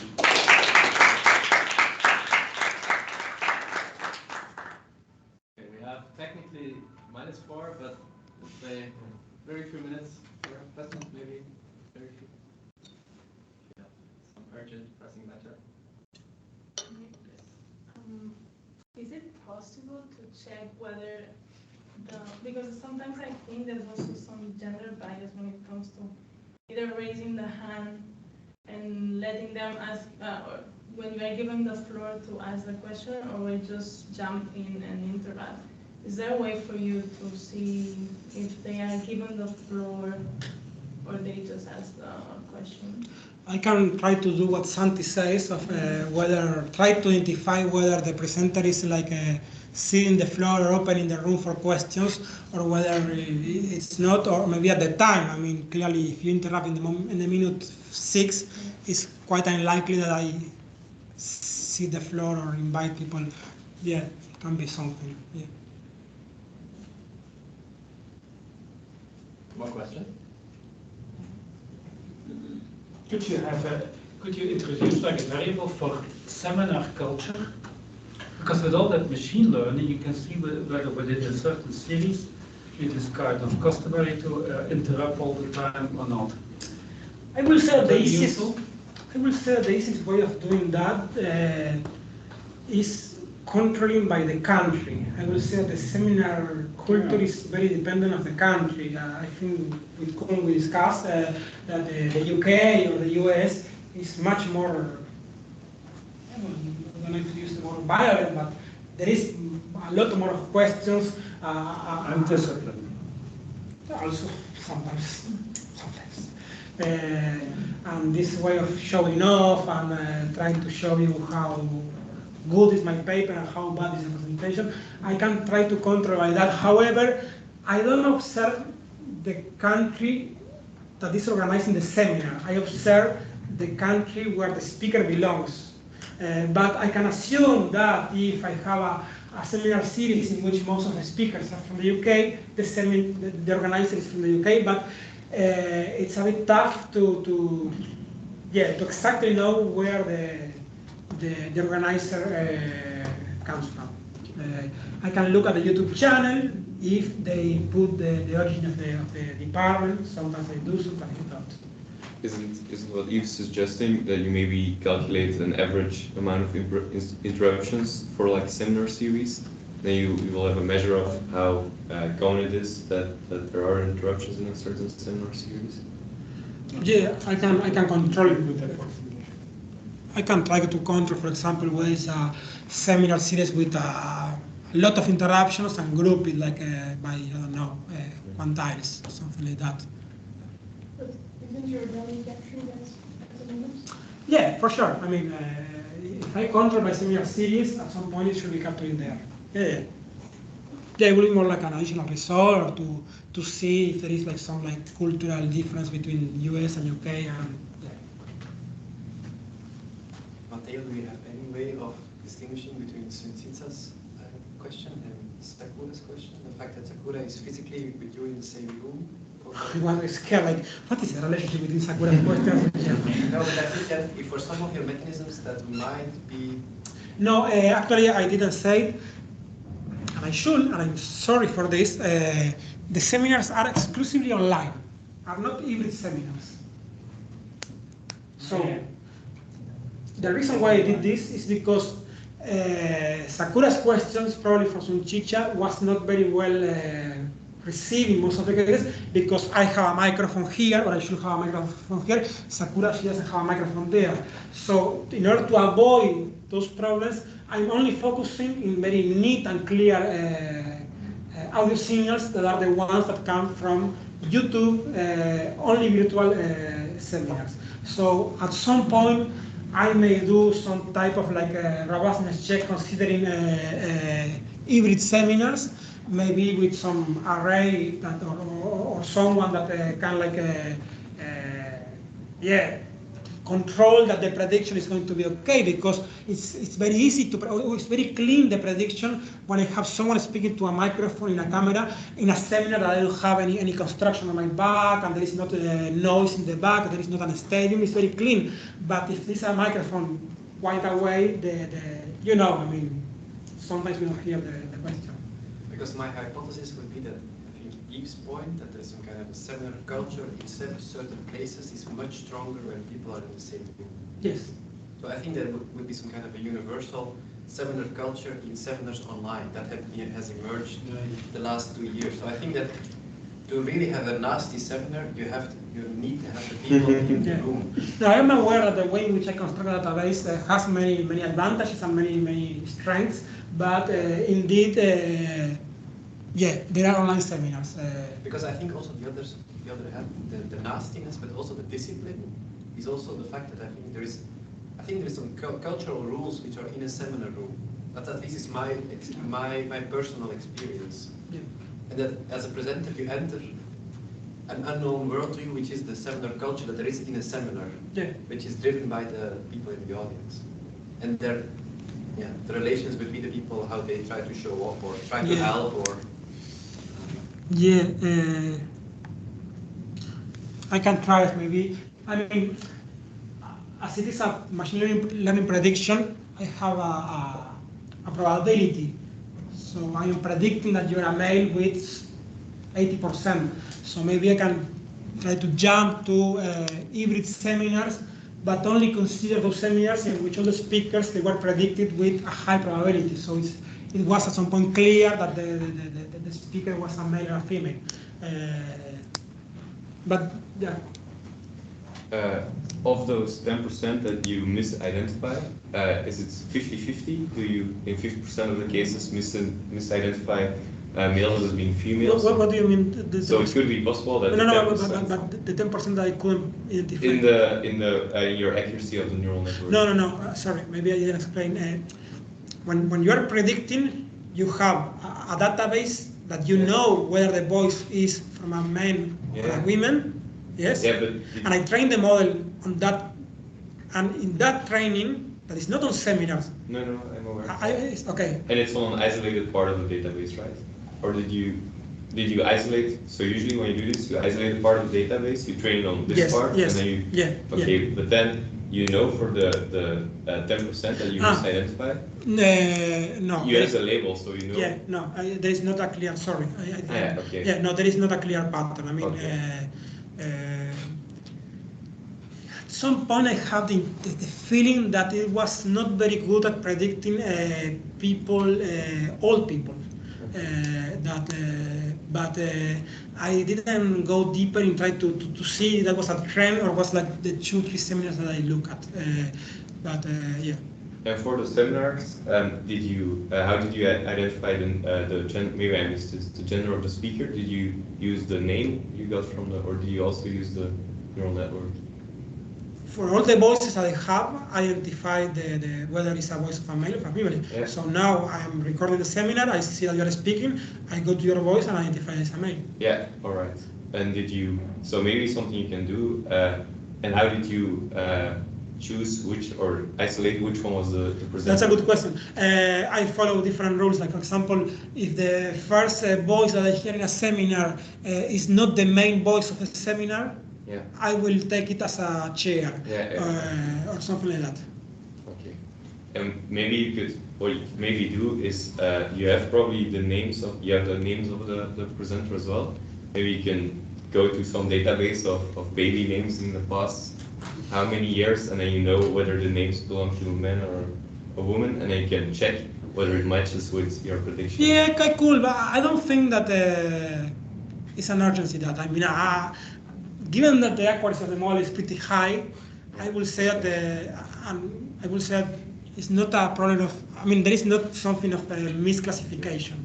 Okay, we have technically -4, but let's say very few minutes for questions, maybe very few. Yeah, some urgent, pressing matter. Is it possible to check whether because sometimes I think there's also some gender bias when it comes to either raising the hand and letting them ask, or when you are given the floor to ask the question, or we just jump in and interrupt. Is there a way for you to see if they are given the floor or they just ask the question? I can try to do what Santi says of try to identify whether the presenter is like sitting the floor or opening the room for questions, or whether it's not, or maybe at the time. I mean, clearly, if you interrupt in the minute 6, it's quite unlikely that I see the floor or invite people. Yeah, it can be something. Yeah. More question? Could you introduce like a variable for seminar culture? Because with all that machine learning, you can see whether within a certain series it is kind of customary to interrupt all the time or not. I will say the easiest way of doing that is controlling by the country. I will say the seminar culture is very dependent of the country. I think we discussed that the UK or the US is much more, I don't know if to use the word violent, but there is a lot more of questions. And discipline. Also, sometimes. And this way of showing off and trying to show you how good is my paper and how bad is the presentation, I can try to control by that. However, I don't observe the country that is organizing the seminar. I observe the country where the speaker belongs. But I can assume that if I have a seminar series in which most of the speakers are from the UK, the organizer is from the UK, but it's a bit tough to exactly know where the organizer comes from. I can look at the YouTube channel if they put the origin of the department. Sometimes they do, sometimes they don't. Isn't what Yves suggesting that you maybe calculate an average amount of interruptions for like seminar series? Then you will have a measure of how common it is that there are interruptions in a certain seminar series. Yeah, I can control it with that. I can try to control, for example, with a seminar series with a lot of interruptions and group it like by, I don't know, quantiles or something like that. But isn't your value capturing as a numbers? Yeah, for sure. I mean, if I control my seminar series, at some point it should be captured there. Yeah. Yeah, it will be more like an additional result or to see if there is like some like cultural difference between US and UK and yeah. Mateo, do you have any way of distinguishing between Sunitsa's question and Sakura's question? The fact that Sakura is physically with you in the same room? I was scared, like, what is the relationship between Sakura's question? No, but I think that if for some of your mechanisms that might be... No, actually I didn't say it, and I should, and I'm sorry for this. The seminars are exclusively online, are not hybrid seminars. So the reason why I did this is because Sakura's questions, probably for some chicha, was not very well received in most of the cases because I have a microphone here, or I should have a microphone here. Sakura, she doesn't have a microphone there. So in order to avoid those problems, I'm only focusing in very neat and clear audio signals that are the ones that come from YouTube, only virtual seminars. So at some point, I may do some type of like a robustness check considering hybrid seminars, maybe with some array that, or someone that can like control that the prediction is going to be okay, because it's very easy to, it's very clean, the prediction, when I have someone speaking to a microphone in a camera in a seminar that I don't have any construction on my back and there is not a noise in the back, there is not a stadium, it's very clean. But if there's a microphone quite away, you know, I mean, sometimes we don't hear the question. Because my hypothesis would be that Yves' point that there's some kind of a seminar culture in certain places is much stronger when people are in the same room. Yes. So I think there would be some kind of a universal seminar culture in seminars online that has emerged the last 2 years. So I think that to really have a nasty seminar, you need to have the people in the room. No, I am aware that the way in which I construct a database has many advantages and many strengths, but indeed. Yeah, there are online seminars. Because I think also the other hand, the nastiness, but also the discipline, is also the fact that I think there is some cultural rules which are in a seminar room. But at least is my personal experience. Yeah. And that as a presenter you enter an unknown world to you, which is the seminar culture that there is in a seminar, which is driven by the people in the audience, and the relations between the people, how they try to show off or try to help or. Yeah, I can try it maybe. I mean, as it is a machine learning prediction, I have a probability. So I am predicting that you're a male with 80%. So maybe I can try to jump to hybrid seminars, but only consider those seminars in which all the speakers, they were predicted with a high probability. So it was at some point clear that the speaker was a male or a female. But yeah. Of those 10% that you misidentify, is it 50-50? Do you, in 50% of the cases, misidentify males as being females? What do you mean? So it could be possible that but the 10% that I couldn't identify. In your accuracy of the neural network. No. Sorry, maybe I didn't explain. When you are predicting, you have a database that you know whether the voice is from a man or a woman. Yes. Yeah, but and I train the model on that, and in that training, that is not on seminars. No, I'm aware. Okay. And it's on an isolated part of the database, right? Or did you isolate? So usually when you do this, you isolate a part of the database, you train it on this part, and then you. Okay, but then you know for the 10% that you misidentified. No. You have the label, so you know. Yeah, no, there is not a clear. Sorry. Okay. Yeah, no, there is not a clear pattern. I mean. Okay. At some point, I had the feeling that it was not very good at predicting people, old people. But I didn't go deeper and try to see if that was a trend or was like the 2-3 seminars that I look at. Yeah. And for the seminars, how did you identify maybe I missed this, the gender of the speaker? Did you use the name you got from or did you also use the neural network? For all the voices that I have, I identify whether it's a voice of a male or a female. Yeah. So now I'm recording the seminar, I see that you're speaking, I go to your voice and identify as a male. Yeah, all right. And so maybe something you can do, and how did you choose or isolate which one was the presenter? That's a good question. I follow different rules. Like, for example, if the first voice that I hear in a seminar is not the main voice of the seminar, I will take it as a chair or something like that. Okay. And maybe what you maybe do is you have probably the names of the presenter as well. Maybe you can go to some database of baby names in the past, how many years, and then you know whether the names belong to a man or a woman, and then you can check whether it matches with your prediction. Yeah, quite cool, but I don't think that it's an urgency that. I mean, given that the accuracy of the model is pretty high, I will say that it's not a problem of. I mean, there is not something of a misclassification.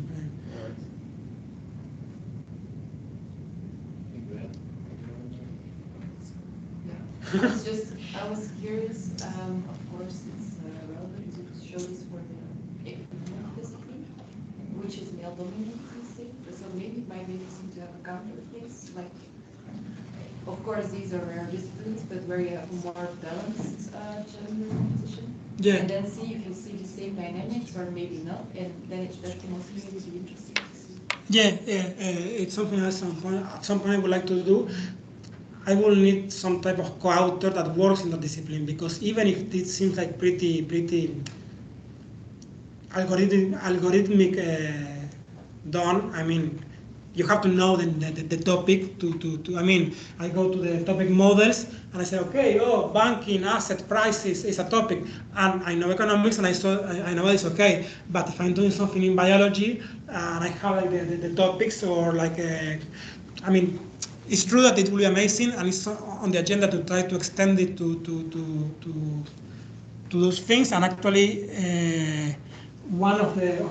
I was curious. Of course, it's relevant to show this for the discipline, which is male dominant, you say. So maybe it might be interesting to have a counter case, like. Of course, these are rare disciplines, but where you have a more balanced gender composition. Yeah. And then see if you see the same dynamics or maybe not, and then that can also maybe be interesting to see. Yeah, it's something at some point I would like to do. I will need some type of co-author that works in the discipline, because even if it seems like pretty algorithmic done, I mean, you have to know the topic to I mean, I go to the topic models and I say, okay, banking, asset prices is a topic, and I know economics and I know it's okay. But if I'm doing something in biology and I have like the topics or like, I mean, it's true that it will be amazing, and it's on the agenda to try to extend it to those things. And actually, one of the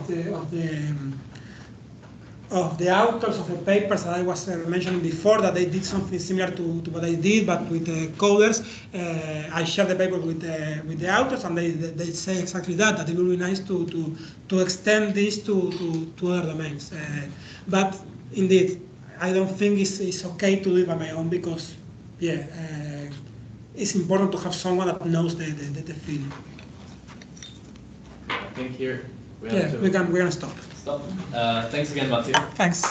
authors of the papers that I was mentioning before, that they did something similar to what I did, but with coders. I shared the paper with the authors, and they say exactly that it will be nice to extend this to other domains. But indeed, I don't think it's okay to do it by my own, because it's important to have someone that knows the field. I think here we're gonna stop. Thanks again, Mateo. Thanks.